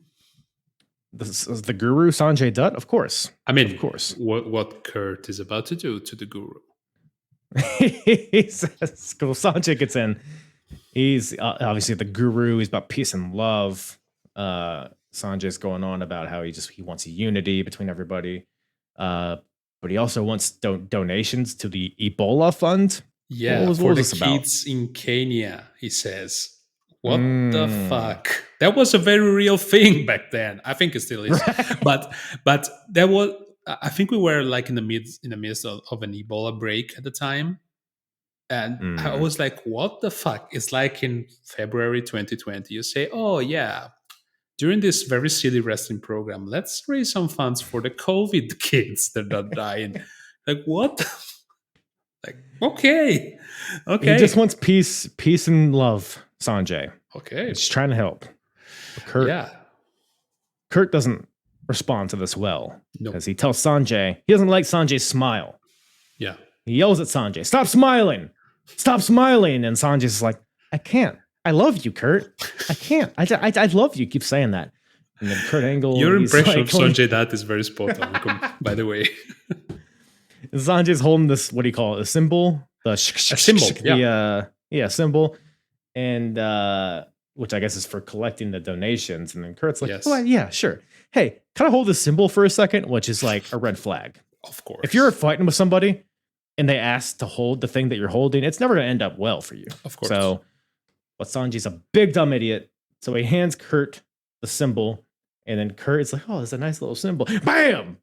Speaker 1: This is the Guru, Sanjay Dutt, of course.
Speaker 3: I mean,
Speaker 1: of course.
Speaker 3: What Kurt is about to do to the Guru.
Speaker 1: He says, cool. Sanjay gets in. He's obviously the Guru. He's about peace and love. Sanjay's going on about how he wants unity between everybody. But he also wants donations to the Ebola fund.
Speaker 3: Yeah,
Speaker 1: What
Speaker 3: for
Speaker 1: was
Speaker 3: the
Speaker 1: this about?
Speaker 3: kids in Kenya, he says. What the
Speaker 1: Mm.
Speaker 3: fuck? That was a very real thing back then. I think it still is. But that was I think we were like in the midst of an Ebola break at the time. And I
Speaker 1: Mm.
Speaker 3: was like, what the fuck? It's like in February 2020. You say, oh yeah, during this very silly wrestling program, let's raise some funds for the COVID kids that are dying. Like what? Like, okay.
Speaker 1: He just
Speaker 3: Okay.
Speaker 1: wants peace and love, Sanjay.
Speaker 3: Okay.
Speaker 1: He's trying to help. But
Speaker 3: Yeah.
Speaker 1: Kurt doesn't respond to this well
Speaker 3: No.
Speaker 1: because he tells Sanjay he doesn't like Sanjay's smile.
Speaker 3: Yeah.
Speaker 1: He yells at Sanjay, "Stop smiling! Stop smiling!" And Sanjay's like, "I can't. I love you, Kurt. I can't. I love you. Keep saying that." And then Kurt Angle,
Speaker 3: Your
Speaker 1: he's
Speaker 3: impression
Speaker 1: like,
Speaker 3: of Sanjay Dutt is very spot on, by the way.
Speaker 1: Sanjay's holding this, what do you call it? A symbol? The
Speaker 3: symbol,
Speaker 1: symbol. And which I guess is for collecting the donations. And then Kurt's like,
Speaker 3: Yes.
Speaker 1: "Oh, yeah, sure. Hey, can I hold this symbol for a second?" Which is like a red flag.
Speaker 3: Of course.
Speaker 1: If you're fighting with somebody and they ask to hold the thing that you're holding, it's never going to end up well for you.
Speaker 3: Of course.
Speaker 1: So, but Sanjay's a big dumb idiot. So he hands Kurt the symbol, and then Kurt is like, "Oh, it's a nice little symbol." Bam!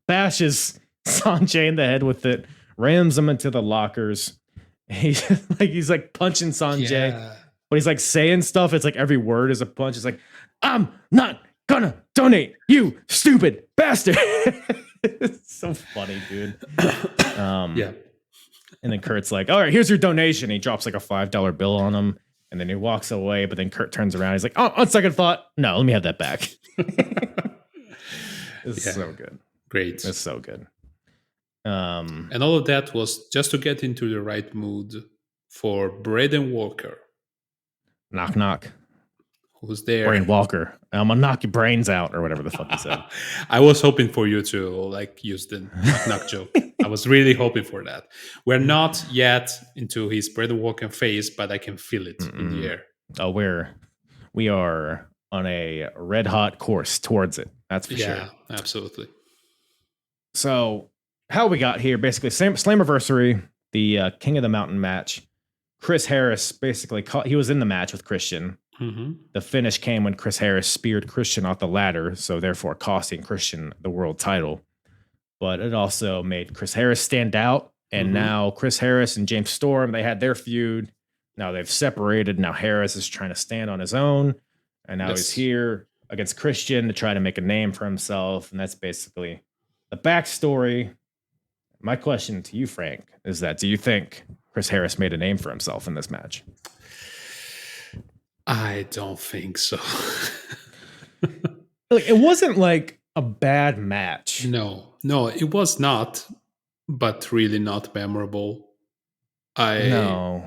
Speaker 1: Bashes Sanjay in the head with it, rams him into the lockers. He's like punching Sanjay,
Speaker 3: Yeah.
Speaker 1: but he's like saying stuff. It's like every word is a punch. It's like, "I'm not gonna donate, you stupid bastard." It's so funny, dude.
Speaker 3: Yeah.
Speaker 1: And then Kurt's like, "All right, here's your donation." He drops like a $5 bill on him, and then he walks away. But then Kurt turns around. He's like, "Oh, on second thought, no, let me have that back." It's
Speaker 3: Yeah.
Speaker 1: so good.
Speaker 3: Great.
Speaker 1: It's so good.
Speaker 3: And all of that was just to get into the right mood for Braden Walker,
Speaker 1: Knock, knock.
Speaker 3: who's there.
Speaker 1: Brain Walker. I'm gonna knock your brains out, or whatever the fuck he said.
Speaker 3: I was hoping for you to like use the knock joke. I was really hoping for that. We're not yet into his Braden Walker phase, but I can feel it in the air.
Speaker 1: Oh, we are on a red hot course towards it. That's for sure.
Speaker 3: Yeah, absolutely.
Speaker 1: So how we got here, basically, Slammiversary, the King of the Mountain match. Chris Harris basically he was in the match with Christian.
Speaker 3: Mm-hmm.
Speaker 1: The finish came when Chris Harris speared Christian off the ladder, so therefore costing Christian the world title. But it also made Chris Harris stand out, and now Chris Harris and James Storm, they had their feud. Now they've separated. Now Harris is trying to stand on his own, and now he's here against Christian to try to make a name for himself, and that's basically the backstory. My question to you, Frank, is that do you think Chris Harris made a name for himself in this match?
Speaker 3: I don't think so.
Speaker 1: Like, it wasn't like a bad match.
Speaker 3: No, it was not, but really not memorable. I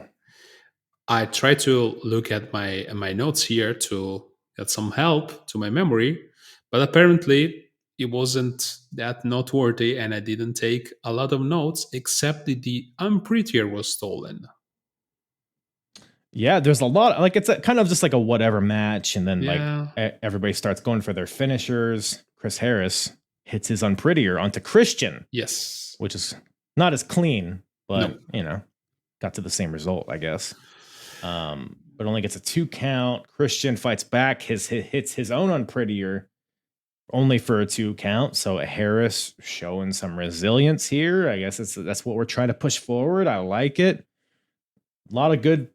Speaker 3: try to look at my notes here to get some help to my memory, but apparently it wasn't that noteworthy, and I didn't take a lot of notes except the Unprettier was stolen.
Speaker 1: Yeah, there's a lot. Like, it's kind of just like a whatever match, and then
Speaker 3: Yeah.
Speaker 1: like everybody starts going for their finishers. Chris Harris hits his Unprettier onto Christian,
Speaker 3: Yes.
Speaker 1: which is not as clean, but
Speaker 3: No.
Speaker 1: you know, got to the same result, I guess. But only gets a 2 count. Christian fights back. Hits his own Unprettier only for a 2 count. So Harris showing some resilience here. I guess that's what we're trying to push forward. I like it. A lot of good,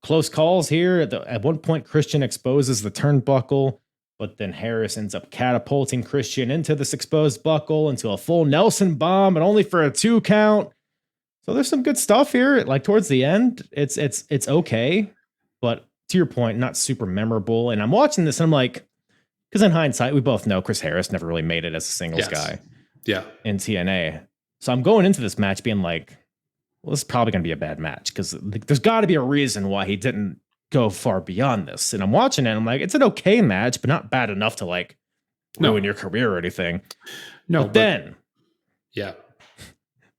Speaker 1: close calls here. At one point, Christian exposes the turnbuckle, but then Harris ends up catapulting Christian into this exposed buckle into a full Nelson bomb, and only for a 2 count. So there's some good stuff here. Like towards the end, it's okay, but to your point, not super memorable. And I'm watching this, and I'm like, because in hindsight, we both know Chris Harris never really made it as a singles guy.
Speaker 3: Yeah.
Speaker 1: In TNA. So I'm going into this match being like, well, this is probably going to be a bad match because there's got to be a reason why he didn't go far beyond this. And I'm watching it, and I'm like, it's an okay match, but not bad enough to like ruin your career or anything.
Speaker 3: No,
Speaker 1: but then,
Speaker 3: yeah.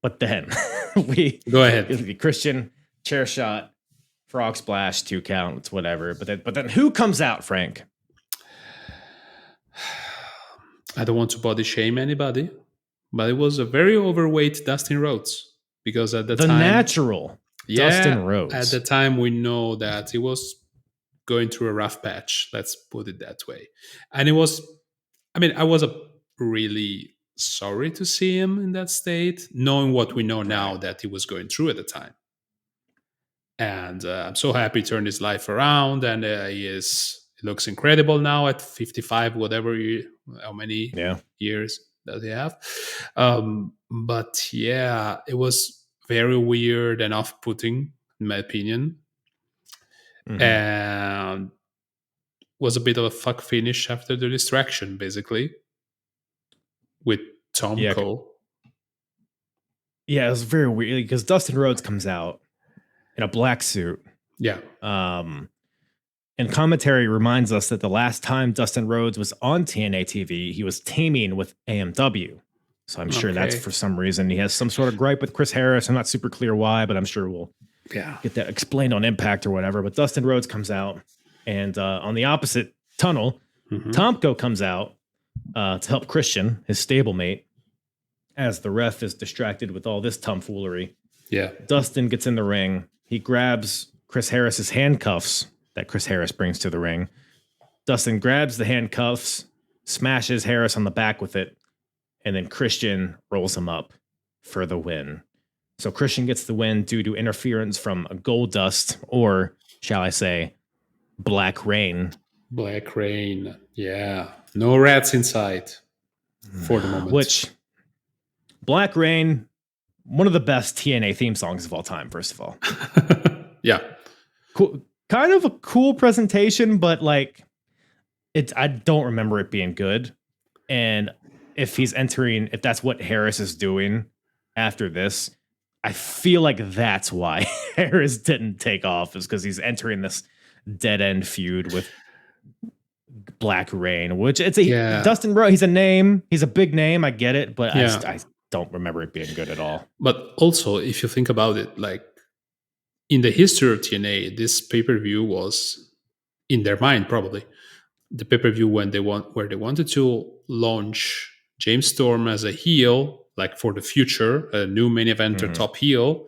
Speaker 1: But then we
Speaker 3: go ahead.
Speaker 1: Christian chair shot, frog splash, 2 counts, whatever. But then who comes out, Frank?
Speaker 3: I don't want to body shame anybody, but it was a very overweight Dustin Rhodes because at the time,
Speaker 1: natural. Dustin
Speaker 3: Yeah, at
Speaker 1: Rhodes.
Speaker 3: the time we know that he was going through a rough patch. Let's put it that way. And it was, I mean, I was really sorry to see him in that state, knowing what we know now
Speaker 1: Right.
Speaker 3: that he was going through at the time. And I'm so happy he turned his life around, and he looks incredible now at 55, whatever how many
Speaker 1: Yeah.
Speaker 3: years does he have. But yeah, it was very weird and off-putting, in my opinion,
Speaker 1: Mhm.
Speaker 3: and was a bit of a fuck finish after the distraction, basically, with Tom
Speaker 1: Yeah.
Speaker 3: Cole.
Speaker 1: Yeah, it was very weird because Dustin Rhodes comes out in a black suit.
Speaker 3: Yeah.
Speaker 1: And commentary reminds us that the last time Dustin Rhodes was on TNA TV, he was teaming with AMW. So I'm sure that's
Speaker 3: Okay.
Speaker 1: for some reason. He has some sort of gripe with Chris Harris. I'm not super clear why, but I'm sure we'll get that explained on Impact or whatever. But Dustin Rhodes comes out, and on the opposite tunnel,
Speaker 3: Mhm.
Speaker 1: Tomko comes out to help Christian, his stablemate, as the ref is distracted with all this tomfoolery.
Speaker 3: Yeah.
Speaker 1: Dustin gets in the ring. He grabs Chris Harris's handcuffs that Chris Harris brings to the ring. Dustin grabs the handcuffs, smashes Harris on the back with it, and then Christian rolls him up for the win. So Christian gets the win due to interference from Goldust, or shall I say, Black Rain.
Speaker 3: Black Rain. Yeah. No rats inside for the moment.
Speaker 1: Which, Black Rain, one of the best TNA theme songs of all time, first of all.
Speaker 3: Yeah.
Speaker 1: Cool, kind of a cool presentation, but like I don't remember it being good. And if that's what Harris is doing after this, I feel like that's why Harris didn't take off, is because he's entering this dead end feud with Black Rain, which Dustin Rhodes. He's a name, he's a big name. I get it, but I don't remember it being good at all.
Speaker 3: But also, if you think about it, like in the history of TNA, this pay-per-view was in their mind probably the pay-per-view where they wanted to launch James Storm as a heel, like for the future, a new main eventer top heel,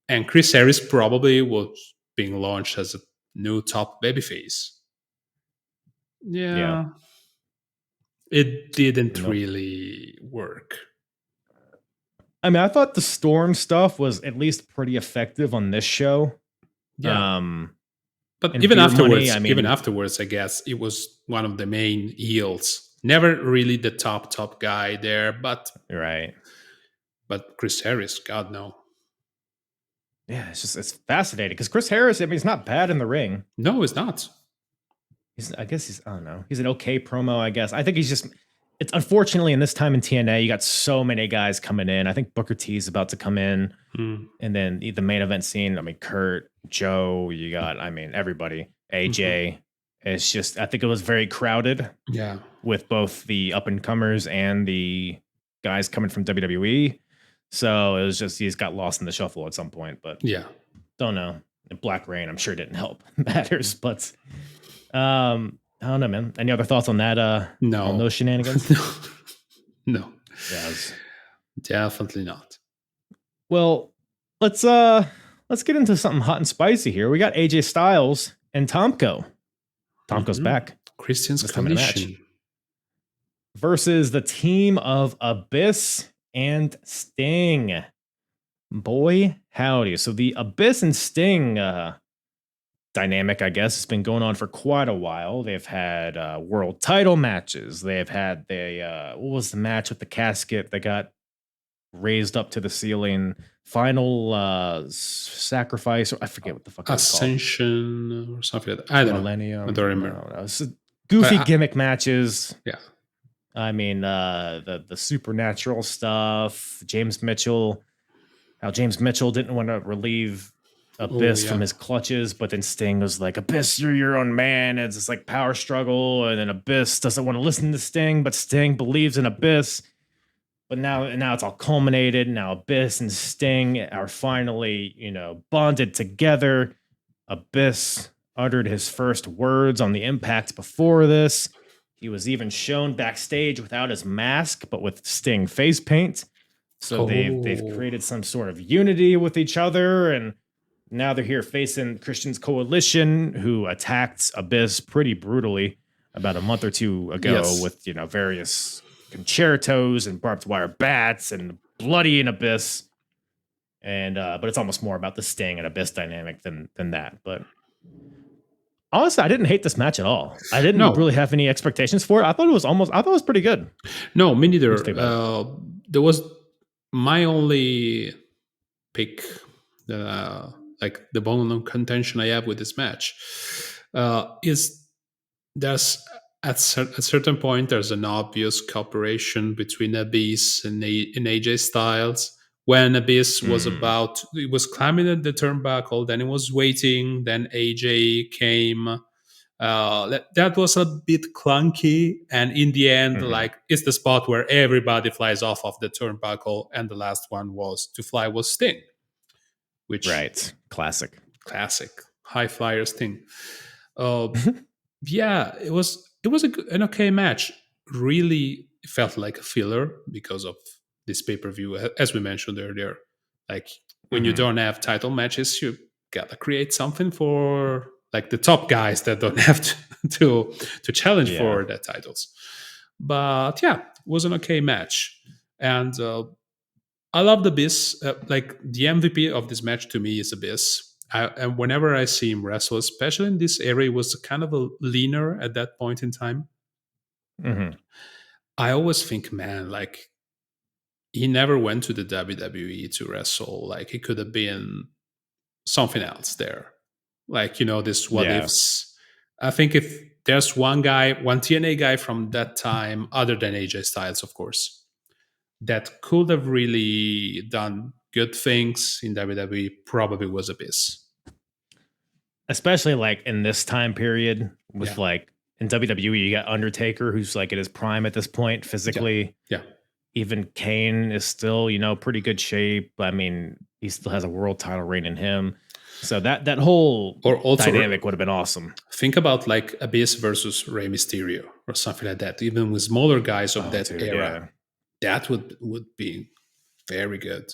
Speaker 3: and Chris Harris probably was being launched as a new top babyface. Yeah. It didn't really work.
Speaker 1: I mean, I thought the Storm stuff was at least pretty effective on this show.
Speaker 3: Yeah. But
Speaker 1: and
Speaker 3: even
Speaker 1: Beer
Speaker 3: afterwards,
Speaker 1: Money,
Speaker 3: I guess it was one of the main heels. Never really the top guy there, but
Speaker 1: right.
Speaker 3: But Chris Harris, God no.
Speaker 1: Yeah, it's fascinating because Chris Harris, I mean, he's not bad in the ring.
Speaker 3: No, he's not.
Speaker 1: I don't know. He's an okay promo, I guess. I think it's unfortunately in this time in TNA, you got so many guys coming in. I think Booker T is about to come in. And then the main event scene, I mean, Kurt, Joe, you got, I mean, everybody, AJ. It's just, I think it was very crowded.
Speaker 3: Yeah.
Speaker 1: With both the up and comers and the guys coming from WWE. So it was just, he's got lost in the shuffle at some point, but
Speaker 3: yeah,
Speaker 1: don't know. Black Rain, I'm sure didn't help matters, but I don't know, man. Any other thoughts on that?
Speaker 3: No,
Speaker 1: on those shenanigans.
Speaker 3: No,
Speaker 1: yeah,
Speaker 3: definitely not.
Speaker 1: Well, let's get into something hot and spicy here. We got AJ Styles and Tomko. Tomko's back.
Speaker 3: Christian's condition
Speaker 1: versus the team of Abyss and Sting. Boy, howdy. So the Abyss and Sting dynamic, I guess, has been going on for quite a while. They've had world title matches. They've had what was the match with the casket that got raised up to the ceiling? Final sacrifice. I forget what the fuck
Speaker 3: Ascension or something like that. I don't
Speaker 1: Millennium.
Speaker 3: know. I don't remember.
Speaker 1: No, goofy gimmick matches.
Speaker 3: Yeah.
Speaker 1: I mean, the supernatural stuff. James Mitchell. How James Mitchell didn't want to relieve Abyss from his clutches, but then Sting was like, Abyss, you're your own man. It's this like power struggle, and then Abyss doesn't want to listen to Sting, but Sting believes in Abyss. But now it's all culminated. Now Abyss and Sting are finally, bonded together. Abyss uttered his first words on the Impact before this. He was even shown backstage without his mask, but with Sting face paint. So they've created some sort of unity with each other, and now they're here facing Christian's coalition, who attacked Abyss pretty brutally about a month or two ago
Speaker 3: Yes.
Speaker 1: with various concertos and barbed wire bats and bloody and Abyss. And but it's almost more about the Sting and Abyss dynamic than that. But honestly, I didn't hate this match at all. I didn't really have any expectations for it. I thought it was pretty good.
Speaker 3: No, me neither.
Speaker 1: What do you think about
Speaker 3: There was my only pick, like the bone of contention I have with this match, is there's at a certain point there's an obvious cooperation between Abyss and AJ Styles. When Abyss was it was climbing at the turnbuckle, then it was waiting, then AJ came. That was a bit clunky, and in the end, like, it's the spot where everybody flies off of the turnbuckle, and the last one to fly was Sting, which
Speaker 1: classic
Speaker 3: high flyer Sting. Yeah, it was an okay match. Really felt like a filler because of this pay-per-view, as we mentioned earlier. Like, when you don't have title matches, you gotta create something for like the top guys that don't have to challenge for their titles. But yeah, it was an okay match, and I love the Abyss. Like, the MVP of this match to me is Abyss. And whenever I see him wrestle, especially in this area, he was kind of a leaner at that point in time. I always think, man, like, he never went to the WWE to wrestle. Like, he could have been something else there. Like, this what ifs. I think if there's one TNA guy from that time, other than AJ Styles, of course, that could have really done good things in WWE, probably was Abyss.
Speaker 1: Especially like in this time period with like in WWE, you got Undertaker, who's like at his prime at this point physically.
Speaker 3: Yeah.
Speaker 1: Even Kane is still, pretty good shape. I mean, he still has a world title reign in him. So that whole dynamic would have been awesome.
Speaker 3: Think about like Abyss versus Rey Mysterio or something like that. Even with smaller guys of that era, that would be very good.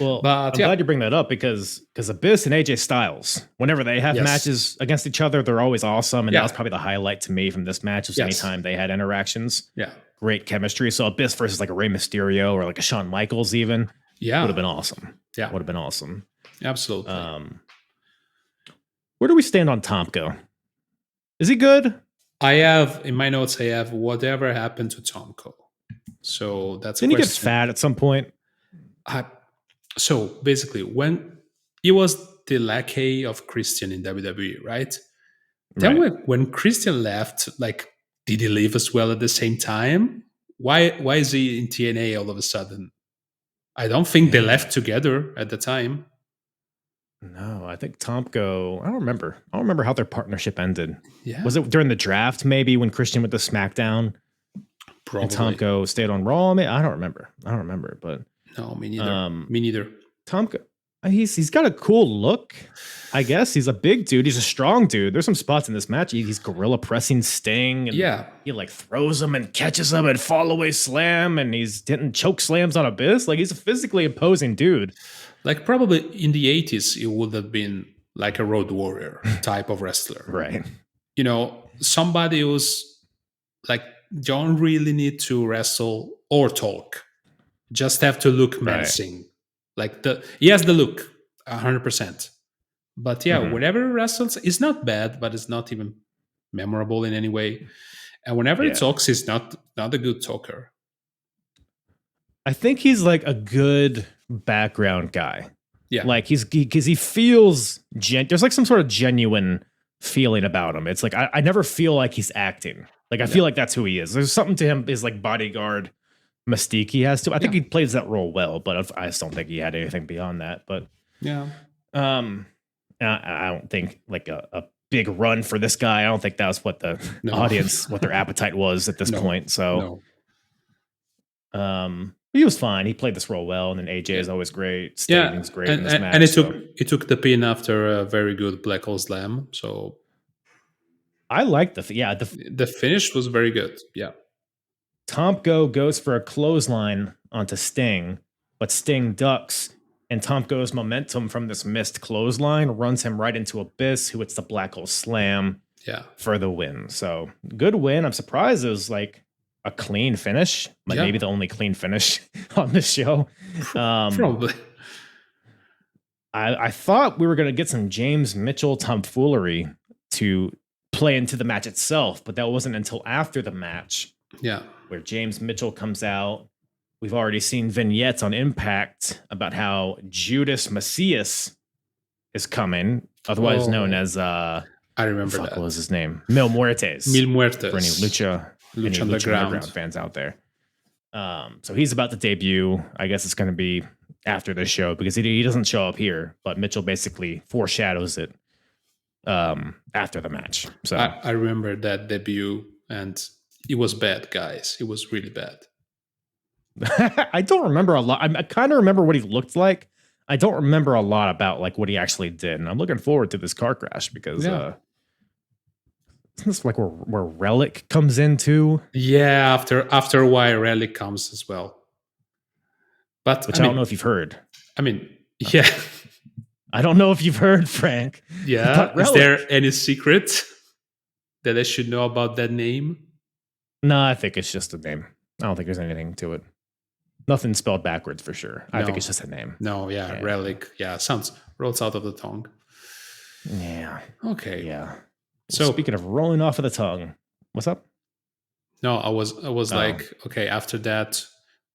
Speaker 1: Well, I'm glad you bring that up because Abyss and AJ Styles, whenever they have matches against each other, they're always awesome. And that was probably the highlight to me from this match was anytime they had interactions.
Speaker 3: Yeah.
Speaker 1: Great chemistry. So Abyss versus like a Rey Mysterio or like a Shawn Michaels even.
Speaker 3: Yeah.
Speaker 1: Would have been awesome.
Speaker 3: Yeah.
Speaker 1: Would have been awesome.
Speaker 3: Absolutely.
Speaker 1: Where do we stand on Tomko? Is he good?
Speaker 3: I have, in my notes, whatever happened to Tomko. So that's
Speaker 1: Didn't he get fat at some point?
Speaker 3: So basically, when he was the lackey of Christian in WWE, right? Then when Christian left, like, did he leave as well at the same time? Why is he in TNA all of a sudden? I don't think they left together at the time.
Speaker 1: No, I think Tomko, I don't remember how their partnership ended.
Speaker 3: Yeah.
Speaker 1: Was it during the draft maybe when Christian went to SmackDown?
Speaker 3: Probably.
Speaker 1: And Tomko stayed on Raw? I don't remember, but
Speaker 3: no, me neither. Me neither.
Speaker 1: Tomko, he's got a cool look. I guess he's a big dude. He's a strong dude. There's some spots in this match. He's gorilla pressing Sting. And he like throws him and catches him and fall away slam. And he's hitting choke slams on Abyss. Like, he's a physically imposing dude. Like,
Speaker 3: probably in the 80s, he would have been like a Road Warrior type of wrestler.
Speaker 1: Right.
Speaker 3: Somebody who's like, don't really need to wrestle or talk. Just have to look menacing. Like, he has the look, 100%. But whenever he wrestles, it's not bad, but it's not even memorable in any way. And whenever he talks, he's not a good talker.
Speaker 1: I think he's like a good background guy.
Speaker 3: Yeah.
Speaker 1: Like, because he feels, there's like some sort of genuine feeling about him. It's like, I never feel like he's acting. Like, I feel like that's who he is. There's something to him, his like bodyguard mystique he has to. I think he plays that role well, but I just don't think he had anything beyond that. But I don't think like a big run for this guy. I don't think that was what the audience, what their appetite was at this point. So, he was fine. He played this role well, and then AJ is always great. Sting's great in this match.
Speaker 3: And it took the pin after a very good Black Hole Slam. So
Speaker 1: I like the
Speaker 3: finish was very good. Yeah.
Speaker 1: Tomko goes for a clothesline onto Sting, but Sting ducks, And Tom goes momentum from this missed clothesline, runs him right into Abyss, who hits the Black Hole Slam for the win. So good win. I'm surprised it was like a clean finish, like maybe the only clean finish on the show.
Speaker 3: Probably.
Speaker 1: I thought we were going to get some James Mitchell tomfoolery to play into the match itself, but that wasn't until after the match.
Speaker 3: Yeah.
Speaker 1: Where James Mitchell comes out. We've already seen vignettes on Impact about how Judas Macias is coming, otherwise known as
Speaker 3: I remember that.
Speaker 1: What was his name? Mil Muertes.
Speaker 3: Mil Muertes.
Speaker 1: For any Lucha Underground fans out there. So he's about to debut. I guess it's going to be after this show because he doesn't show up here, but Mitchell basically foreshadows it after the match. So
Speaker 3: I remember that debut, and it was bad, guys. It was really bad.
Speaker 1: I don't remember a lot. I kind of remember what he looked like. I don't remember a lot about like what he actually did. And I'm looking forward to this car crash because isn't this like where Relic comes into?
Speaker 3: Yeah, after a while, Relic comes as well. But
Speaker 1: Which I don't know if you've heard.
Speaker 3: I mean, yeah.
Speaker 1: I don't know if you've heard, Frank.
Speaker 3: Yeah. Is there any secret that I should know about that name?
Speaker 1: No, I think it's just a name. I don't think there's anything to it. Nothing spelled backwards for sure. I think it's just a name.
Speaker 3: No, Relic. Yeah, rolls out of the tongue.
Speaker 1: Yeah.
Speaker 3: Okay.
Speaker 1: Yeah. So speaking of rolling off of the tongue, what's up?
Speaker 3: No, I was like, okay, after that,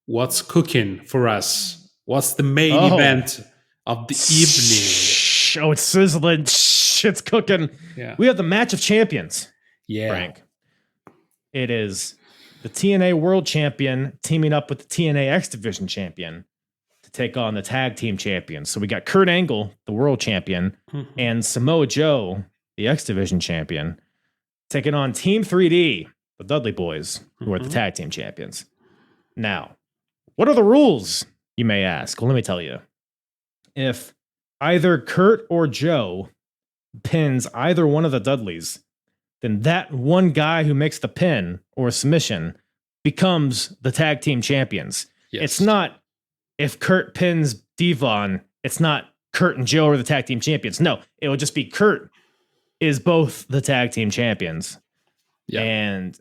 Speaker 3: what's cooking for us? What's the main event of the evening?
Speaker 1: Oh, it's sizzling. Shit's cooking.
Speaker 3: Yeah.
Speaker 1: We have the match of champions.
Speaker 3: Yeah.
Speaker 1: Frank. It is the TNA World Champion teaming up with the TNA X Division Champion to take on the Tag Team Champions. So we got Kurt Angle, the World Champion, and Samoa Joe, the X Division Champion, taking on Team 3D, the Dudley Boys, who are the Tag Team Champions. Now, what are the rules, you may ask? Well, let me tell you. If either Kurt or Joe pins either one of the Dudleys, then that one guy who makes the pin or submission becomes the tag team champions. Yes. It's not if Kurt pins Devon, it's not Kurt and Joe are the tag team champions. No, it will just be Kurt is both the tag team champions. Yeah. And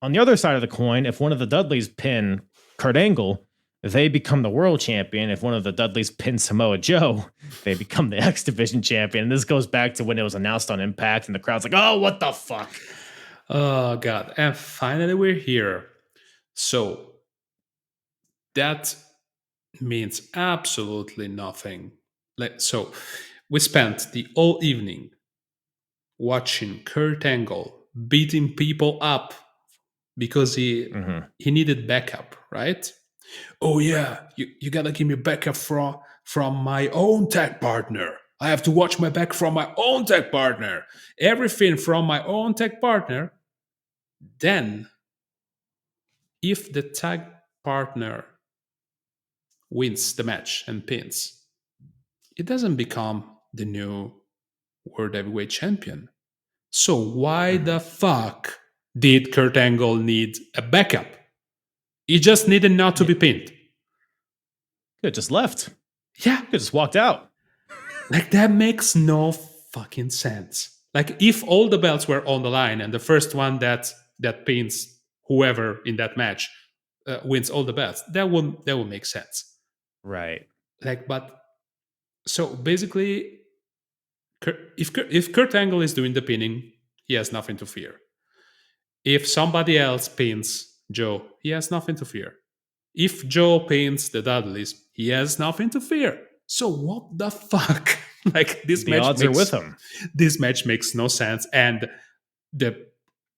Speaker 1: on the other side of the coin, if one of the Dudleys pin Kurt Angle, they become the world champion. If one of the Dudleys pins Samoa Joe, they become the X Division champion. And this goes back to when it was announced on Impact, and the crowd's like, oh, what the fuck?
Speaker 3: Oh, God. And finally, we're here. So that means absolutely nothing. So we spent the whole evening watching Kurt Angle beating people up because he needed backup, right? Oh yeah, you gotta give me backup from my own tag partner. I have to watch my back from my own tag partner. Everything from my own tag partner. Then, if the tag partner wins the match and pins, it doesn't become the new World Heavyweight Champion. So why the fuck did Kurt Angle need a backup? He just needed not to be pinned.
Speaker 1: It just left.
Speaker 3: Yeah.
Speaker 1: It just walked out.
Speaker 3: Like, that makes no fucking sense. Like, if all the belts were on the line and the first one that pins whoever in that match wins all the belts, that would make sense.
Speaker 1: Right.
Speaker 3: Like, but so basically, if Kurt Angle is doing the pinning, he has nothing to fear. If somebody else pins Joe, he has nothing to fear. If Joe pins the Dudleys, he has nothing to fear. So what the fuck? Like, this
Speaker 1: the
Speaker 3: match
Speaker 1: odds are with him.
Speaker 3: This match makes no sense, and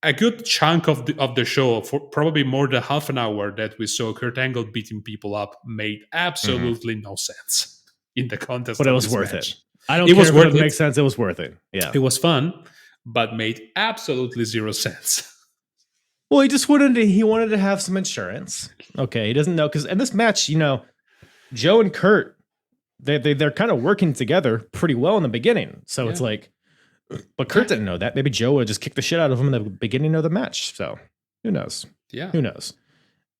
Speaker 3: a good chunk of the show, for probably more than half an hour that we saw Kurt Angle beating people up, made absolutely no sense in the contest.
Speaker 1: But it was worth it. I don't care if it doesn't make sense. It was worth it. Yeah,
Speaker 3: it was fun, but made absolutely zero sense.
Speaker 1: Well, he wanted to have some insurance. Okay, he doesn't know because in this match, Joe and Kurt, they're kind of working together pretty well in the beginning. So it's like, but Kurt didn't know that. Maybe Joe would just kick the shit out of him in the beginning of the match. So who knows?
Speaker 3: Yeah,
Speaker 1: who knows?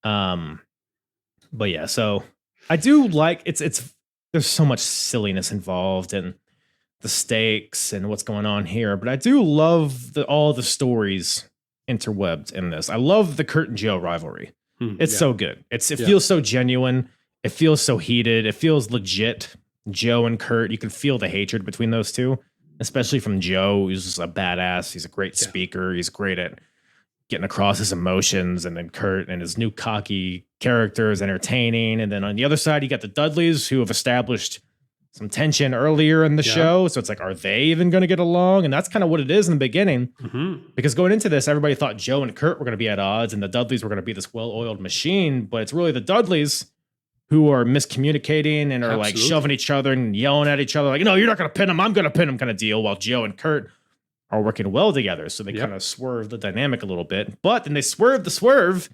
Speaker 1: But yeah, so I do like it's there's so much silliness involved and the stakes and what's going on here. But I do love all the stories interwebbed in this. I love the Kurt and Joe rivalry. It's so good. It feels so genuine. It feels so heated. It feels legit. Joe and Kurt, you can feel the hatred between those two, especially from Joe, who's just a badass. He's a great speaker. He's great at getting across his emotions. And then Kurt and his new cocky character is entertaining. And then on the other side, you got the Dudleys, who have established some tension earlier in the show. So it's like, are they even going to get along? And that's kind of what it is in the beginning. Because going into this, everybody thought Joe and Kurt were going to be at odds and the Dudleys were going to be this well-oiled machine. But it's really the Dudleys who are miscommunicating and are like shoving each other and yelling at each other. Like, no, you're not going to pin him. I'm going to pin him kind of deal. While Joe and Kurt are working well together. So they kind of swerve the dynamic a little bit. But then they swerve the swerve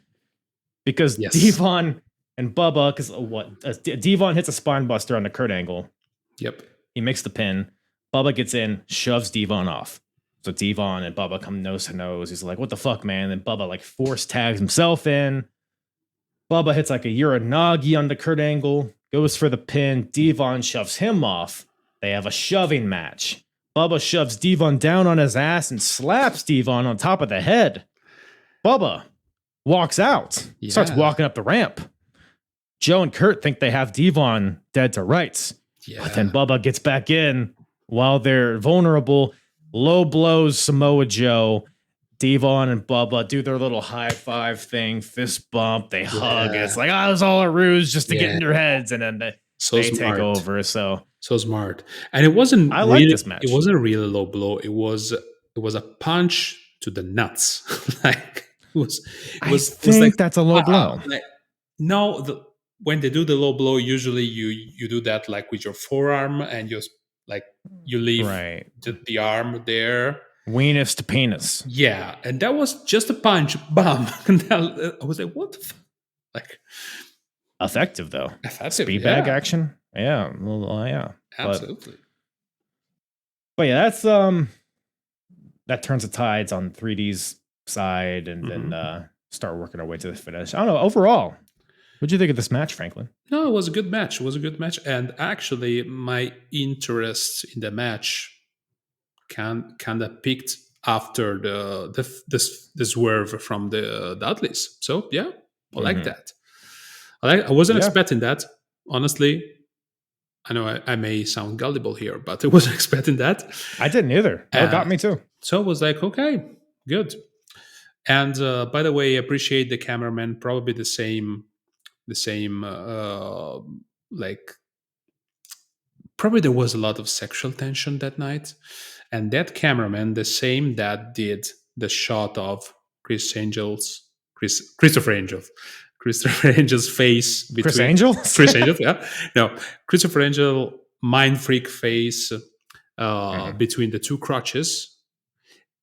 Speaker 1: because Devon and Bubba, because Devon hits a spine buster on the Kurt angle.
Speaker 3: Yep.
Speaker 1: He makes the pin. Bubba gets in, shoves Devon off. So Devon and Bubba come nose to nose. He's like, what the fuck, man? And Bubba like force tags himself in. Bubba hits like a Uranagi on the Kurt angle, goes for the pin. Devon shoves him off. They have a shoving match. Bubba shoves Devon down on his ass and slaps Devon on top of the head. Bubba walks out, starts walking up the ramp. Joe and Kurt think they have Devon dead to rights. But then Bubba gets back in while they're vulnerable. Low blows Samoa Joe. Devon and Bubba do their little high five thing, fist bump. They hug. It's like, it was all a ruse just to get in your heads. And then they take over. So
Speaker 3: smart. And it wasn't
Speaker 1: I like this match.
Speaker 3: It wasn't a really low blow. It was a punch to the nuts. Like
Speaker 1: I think that's a low blow.
Speaker 3: Like, no, when they do the low blow, usually you do that like with your forearm and you leave the arm there.
Speaker 1: Weenus to penis.
Speaker 3: Yeah, and that was just a punch, bam. And I was like, what the fuck? Like,
Speaker 1: effective though.
Speaker 3: Speed
Speaker 1: bag action. Yeah, well, yeah.
Speaker 3: Absolutely.
Speaker 1: But yeah, that's that turns the tides on 3D's side and then start working our way to the finish. I don't know, overall. What'd you think of this match, Franklin?
Speaker 3: No, it was a good match. And actually, my interest in the match kind of peaked after the swerve from the Dudleys. So yeah, I like that. I wasn't expecting that, honestly. I know I may sound gullible here, but I wasn't expecting that. I
Speaker 1: didn't either. That got me too.
Speaker 3: So I was like, okay, good. And by the way, I appreciate the cameraman. Probably the same like, probably there was a lot of sexual tension that night. And that cameraman, the same that did the shot of Christopher Angel's face between
Speaker 1: Chris Angel?
Speaker 3: Chris Angel, yeah. No, Christopher Angel mind freak face between the two crotches.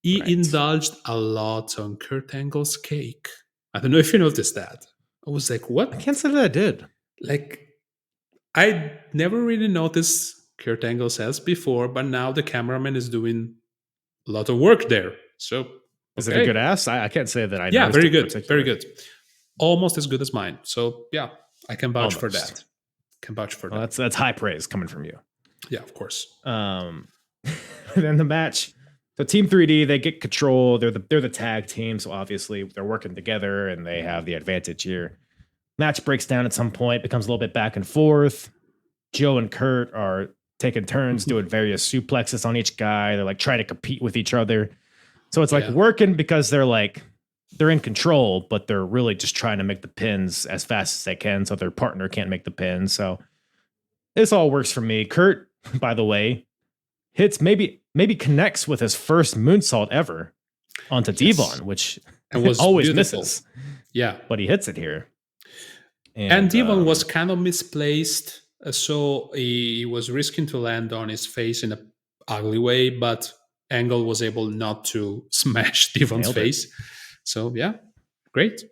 Speaker 3: He indulged a lot on Kurt Angle's cake. I don't know if you noticed that. I was like, what?
Speaker 1: I can't say that I did.
Speaker 3: Like, I never really noticed Kurt Angle's ass before, but now the cameraman is doing a lot of work there. So,
Speaker 1: is it a good ass? I can't say that I.
Speaker 3: Yeah, very good, very good. Almost as good as mine. So yeah, I can vouch for that.
Speaker 1: That's high praise coming from you.
Speaker 3: Yeah, of course.
Speaker 1: Then the match. So Team 3D, they get control. They're the tag team, so obviously they're working together and they have the advantage here. Match breaks down at some point, becomes a little bit back and forth. Joe and Kurt are taking turns doing various suplexes on each guy. They're like trying to compete with each other. So it's like working because they're in control, but they're really just trying to make the pins as fast as they can so their partner can't make the pin. So this all works for me. Kurt, by the way, hits maybe connects with his first moonsault ever onto Devon, which was always beautiful. Misses.
Speaker 3: Yeah.
Speaker 1: But he hits it here.
Speaker 3: And Devon was kind of misplaced. So he was risking to land on his face in an ugly way, but Angle was able not to smash Devon's face. So yeah, great.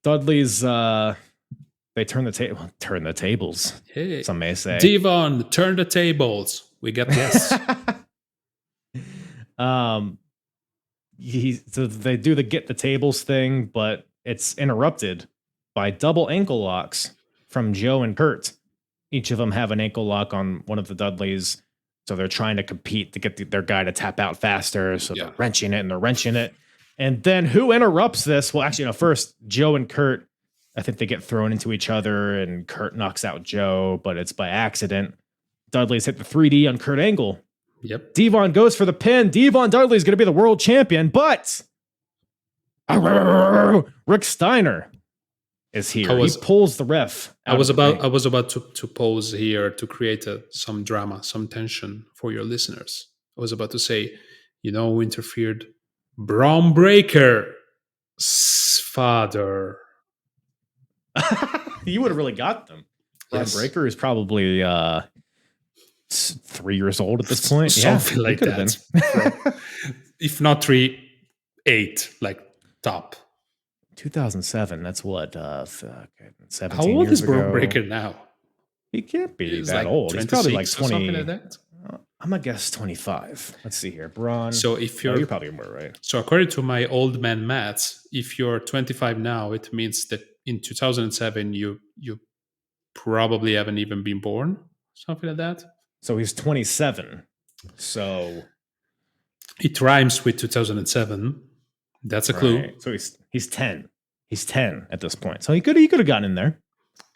Speaker 1: Dudley's they turn the tables.
Speaker 3: Hey,
Speaker 1: some may say.
Speaker 3: Devon, turn the tables. We got this.
Speaker 1: So they do the get the tables thing, but it's interrupted by double ankle locks from Joe and Kurt Each of them have an ankle lock on one of the Dudleys. So they're trying to compete to get their guy to tap out faster. So they're wrenching it and they're wrenching it. And then who interrupts this? Well, actually, first, Joe and Kurt, I think they get thrown into each other and Kurt knocks out Joe, but it's by accident. Dudley's hit the 3D on Kurt Angle.
Speaker 3: Yep.
Speaker 1: Devon goes for the pin. Devon Dudley's going to be the world champion, but Rick Steiner is here. He pulls the ref.
Speaker 3: I was about to pause here to create some drama, some tension for your listeners. I was about to say, who interfered? Braun Breaker's father.
Speaker 1: You would have really got them. Braun Breaker is probably 3 years old at this point.
Speaker 3: Something like that. If not 3, 8, like top. 2007.
Speaker 1: That's what? 17
Speaker 3: How old
Speaker 1: years
Speaker 3: is Braun
Speaker 1: ago.
Speaker 3: Breaker now?
Speaker 1: He can't be that old. He's probably like 20.
Speaker 3: Something like that.
Speaker 1: I'm gonna guess 25. Let's see here, Braun.
Speaker 3: So if you're
Speaker 1: probably more right.
Speaker 3: So according to my old man maths, if you're 25 now, it means that in 2007 you probably haven't even been born, something like that.
Speaker 1: So he's 27. So
Speaker 3: it rhymes with 2007. That's a clue.
Speaker 1: So he's 10. He's 10 at this point. So he could have gotten in there.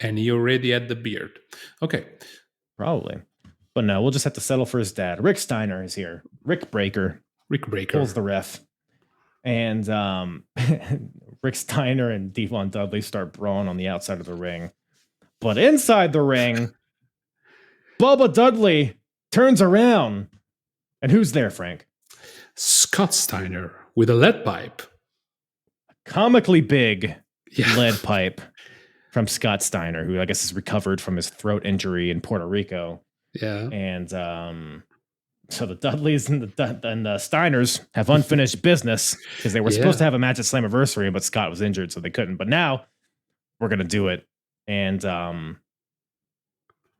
Speaker 3: And he already had the beard. Okay.
Speaker 1: Probably. But no, we'll just have to settle for his dad. Rick Steiner is here. Rick Breaker pulls the ref. And Rick Steiner and Devon Dudley start brawling on the outside of the ring. But inside the ring, Bubba Dudley turns around. And who's there, Frank?
Speaker 3: Scott Steiner with a lead pipe.
Speaker 1: Comically big lead pipe from Scott Steiner, who I guess is recovered from his throat injury in Puerto Rico.
Speaker 3: Yeah.
Speaker 1: And so the Dudleys and the Steiners have unfinished business because they were supposed to have a match at Slammiversary, but Scott was injured, so they couldn't. But now we're going to do it. And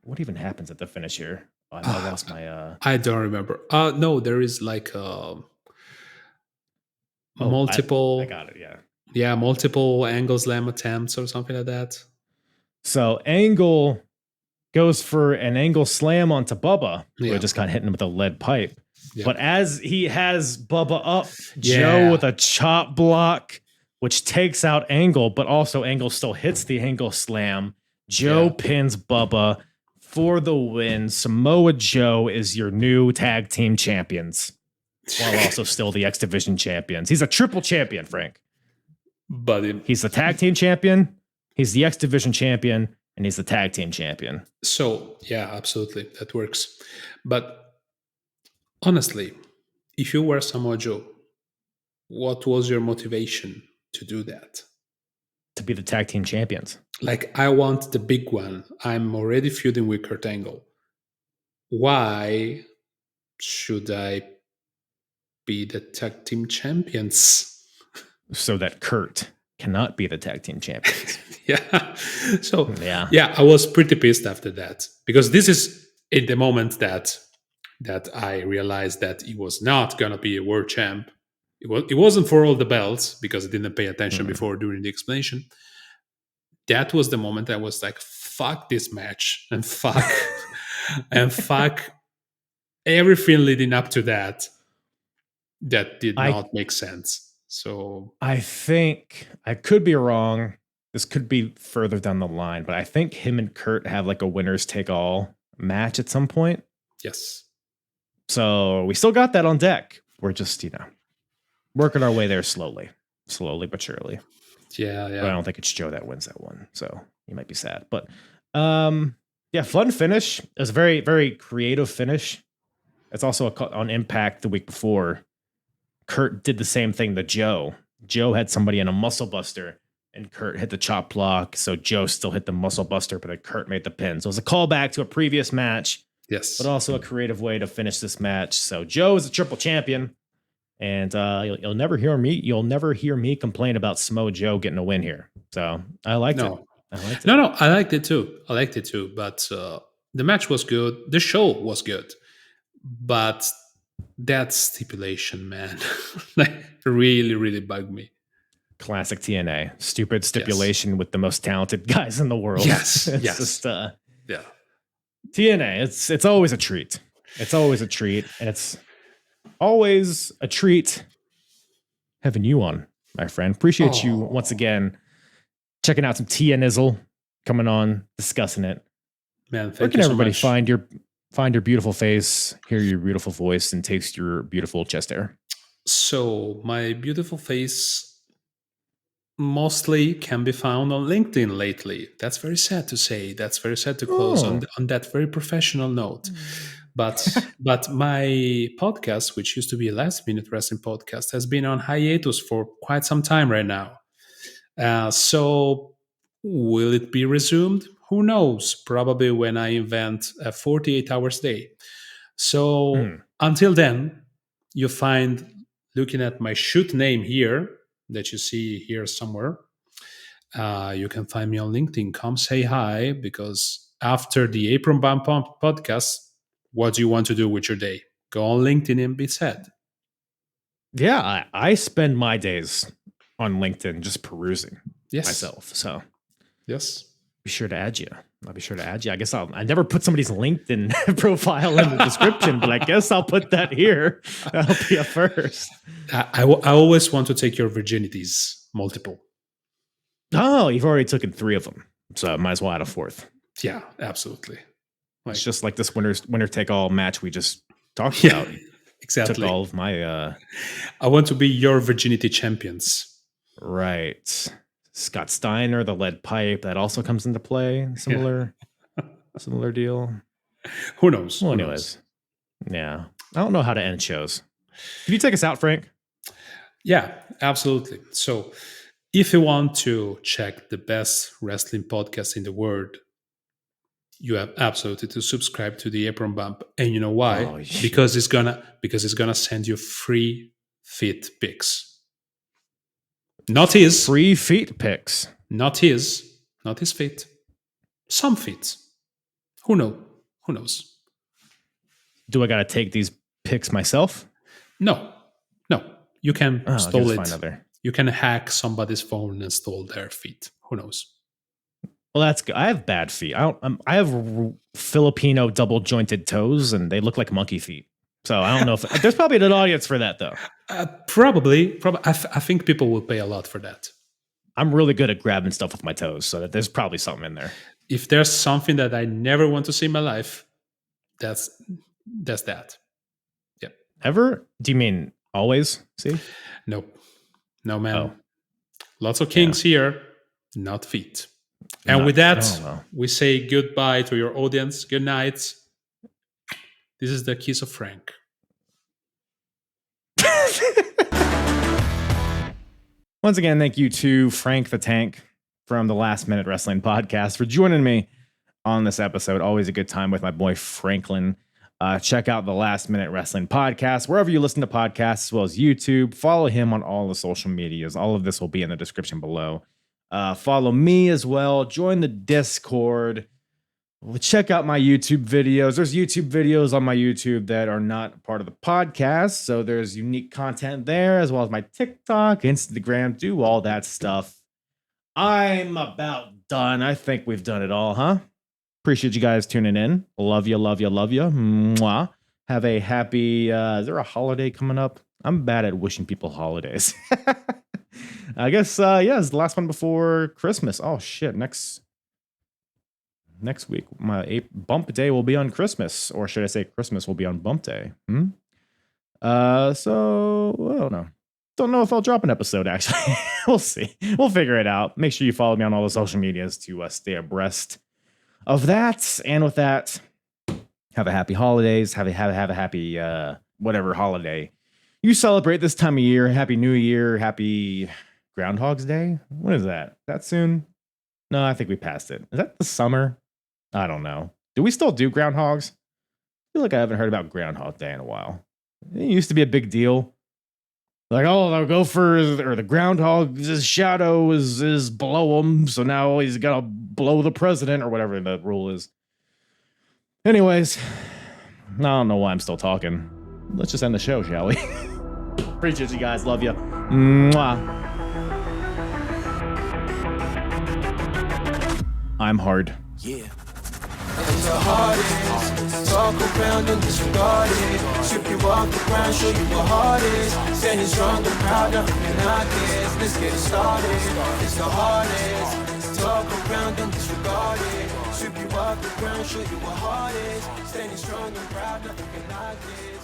Speaker 1: what even happens at the finish here? Oh, I lost my...
Speaker 3: I don't remember. No, there is like multiple...
Speaker 1: I got it, yeah.
Speaker 3: Yeah, multiple angle slam attempts or something like that.
Speaker 1: So Angle goes for an angle slam onto Bubba, who just got hit with a lead pipe. Yeah. But as he has Bubba up, Joe with a chop block, which takes out Angle, but also Angle still hits the angle slam. Joe pins Bubba for the win. Samoa Joe is your new tag team champions, while also still the X Division champions. He's a triple champion, Frank.
Speaker 3: But
Speaker 1: he's the tag team champion, he's the X Division champion, and he's the tag team champion.
Speaker 3: So, yeah, absolutely. That works. But honestly, if you were Samoa Joe, what was your motivation to do that?
Speaker 1: To be the tag team champions.
Speaker 3: Like, I want the big one. I'm already feuding with Kurt Angle. Why should I be the tag team champions?
Speaker 1: So that Kurt cannot be the tag team champions.
Speaker 3: So, I was pretty pissed after that. Because this is in the moment that I realized that he was not going to be a world champ. It wasn't for all the belts, because I didn't pay attention before during the explanation. That was the moment I was like, fuck this match. And fuck everything leading up to that did not make sense. So
Speaker 1: I think I could be wrong. This could be further down the line, but I think him and Kurt have like a winners take all match at some point.
Speaker 3: Yes.
Speaker 1: So we still got that on deck. We're just, working our way there slowly but surely.
Speaker 3: Yeah.
Speaker 1: But I don't think it's Joe that wins that one. So you might be sad, but fun finish. It was a very, very creative finish. It's also on Impact the week before. Kurt did the same thing to Joe. Joe had somebody in a muscle buster, and Kurt hit the chop block. So Joe still hit the muscle buster, but then Kurt made the pin. So it was a callback to a previous match.
Speaker 3: Yes.
Speaker 1: But also a creative way to finish this match. So Joe is a triple champion. And you'll never hear me complain about Samoa Joe getting a win here. So I liked it.
Speaker 3: No, I liked it too. But the match was good. The show was good. But that stipulation, man, really, really bugged me.
Speaker 1: Classic TNA. Stupid stipulation with the most talented guys in the world.
Speaker 3: Yes.
Speaker 1: It's just, TNA, it's always a treat. It's always a treat, and it's always a treat having you on, my friend. Appreciate you once again checking out some TNizzle, coming on, discussing it.
Speaker 3: Man, thank
Speaker 1: Where can
Speaker 3: you so
Speaker 1: everybody
Speaker 3: much.
Speaker 1: find your beautiful face, hear your beautiful voice, and taste your beautiful chest hair?
Speaker 3: So my beautiful face mostly can be found on LinkedIn lately. That's very sad to say. That's very sad to close on that very professional note. But my podcast, which used to be a Last Minute Wrestling podcast, has been on hiatus for quite some time right now. So will it be resumed? Who knows? Probably when I invent a 48 hours day. So until then, you find, looking at my shoot name here, that you see here somewhere, you can find me on LinkedIn. Come say hi, because after the Apron Bump podcast, what do you want to do with your day? Go on LinkedIn and be sad.
Speaker 1: Yeah, I spend my days on LinkedIn just perusing myself. So
Speaker 3: yes,
Speaker 1: be sure to add you. I'll be sure to add you. I guess I never put somebody's LinkedIn profile in the description, but I guess I'll put that here. That'll be a first.
Speaker 3: I always want to take your virginities, multiple.
Speaker 1: Oh, you've already taken 3 of them, so I might as well add a 4th.
Speaker 3: Yeah, absolutely.
Speaker 1: It's just like this winner take all match we just talked about.
Speaker 3: Exactly.
Speaker 1: Took all of my.
Speaker 3: I want to be your virginity champions.
Speaker 1: Right. Scott Steiner, the lead pipe, that also comes into play. Similar deal.
Speaker 3: Who knows?
Speaker 1: Well, anyways. Yeah. I don't know how to end shows. Can you take us out, Frank?
Speaker 3: Yeah, absolutely. So if you want to check the best wrestling podcast in the world, you have absolutely to subscribe to the Apron Bump. And you know why?
Speaker 1: Oh, yeah.
Speaker 3: Because it's gonna send you free fit pics. Not his
Speaker 1: free feet pics.
Speaker 3: Not his feet. Some feet. Who knows?
Speaker 1: Do I gotta take these pics myself?
Speaker 3: No. You can stole it. You can hack somebody's phone and stole their feet. Who knows?
Speaker 1: Well, that's good. I have bad feet. I have Filipino double jointed toes, and they look like monkey feet. So I don't know if there's probably an audience for that, though.
Speaker 3: Probably. I think people will pay a lot for that.
Speaker 1: I'm really good at grabbing stuff with my toes, so that there's probably something in there.
Speaker 3: If there's something that I never want to see in my life, that's that. Yep.
Speaker 1: Ever? Do you mean always? See?
Speaker 3: Nope. No, man. Lots of kings here, not feet. And with that, we say goodbye to your audience. Good night. This is the Kiss of Frank.
Speaker 1: Once again, thank you to Frank the Tank from the Last Minute Wrestling Podcast for joining me on this episode. Always a good time with my boy Franklin. Check out the Last Minute Wrestling Podcast wherever you listen to podcasts, as well as YouTube. Follow him on all the social medias. All of this will be in the description below. Follow me as well. Join the Discord. Check out my YouTube videos. There's YouTube videos on my YouTube that are not part of the podcast. So there's unique content there, as well as my TikTok, Instagram. Do all that stuff. I'm about done. I think we've done it all, huh? Appreciate you guys tuning in. Love you, love you, love you. Mwah. Have a happy, is there a holiday coming up? I'm bad at wishing people holidays. I guess, it's the last one before Christmas. Oh, shit. Next week, my bump day will be on Christmas. Or should I say Christmas will be on bump day? So, I don't know. Don't know if I'll drop an episode, actually. We'll see. We'll figure it out. Make sure you follow me on all the social medias to stay abreast of that. And with that, have a happy holidays. Have a happy whatever holiday you celebrate this time of year. Happy New Year. Happy Groundhog's Day. When is that? That soon? No, I think we passed it. Is that the summer? I don't know. Do we still do groundhogs? I feel like I haven't heard about Groundhog Day in a while. It used to be a big deal. Like, oh, the gopher or the groundhog, his shadow is below him, so now he's got to blow the president or whatever the rule is. Anyways, I don't know why I'm still talking. Let's just end the show, shall we? Appreciate you guys. Love you. Mwah. I'm hard.
Speaker 2: Yeah. the hardest. Talk around and disregard it. Strip you off the ground, show you what heart is. Standing strong and proud, nothing can knock it. Let's get it started. It's the hardest. Talk around and disregard it. Strip you off the ground, show you what heart is. Standing strong and proud, nothing can knock it.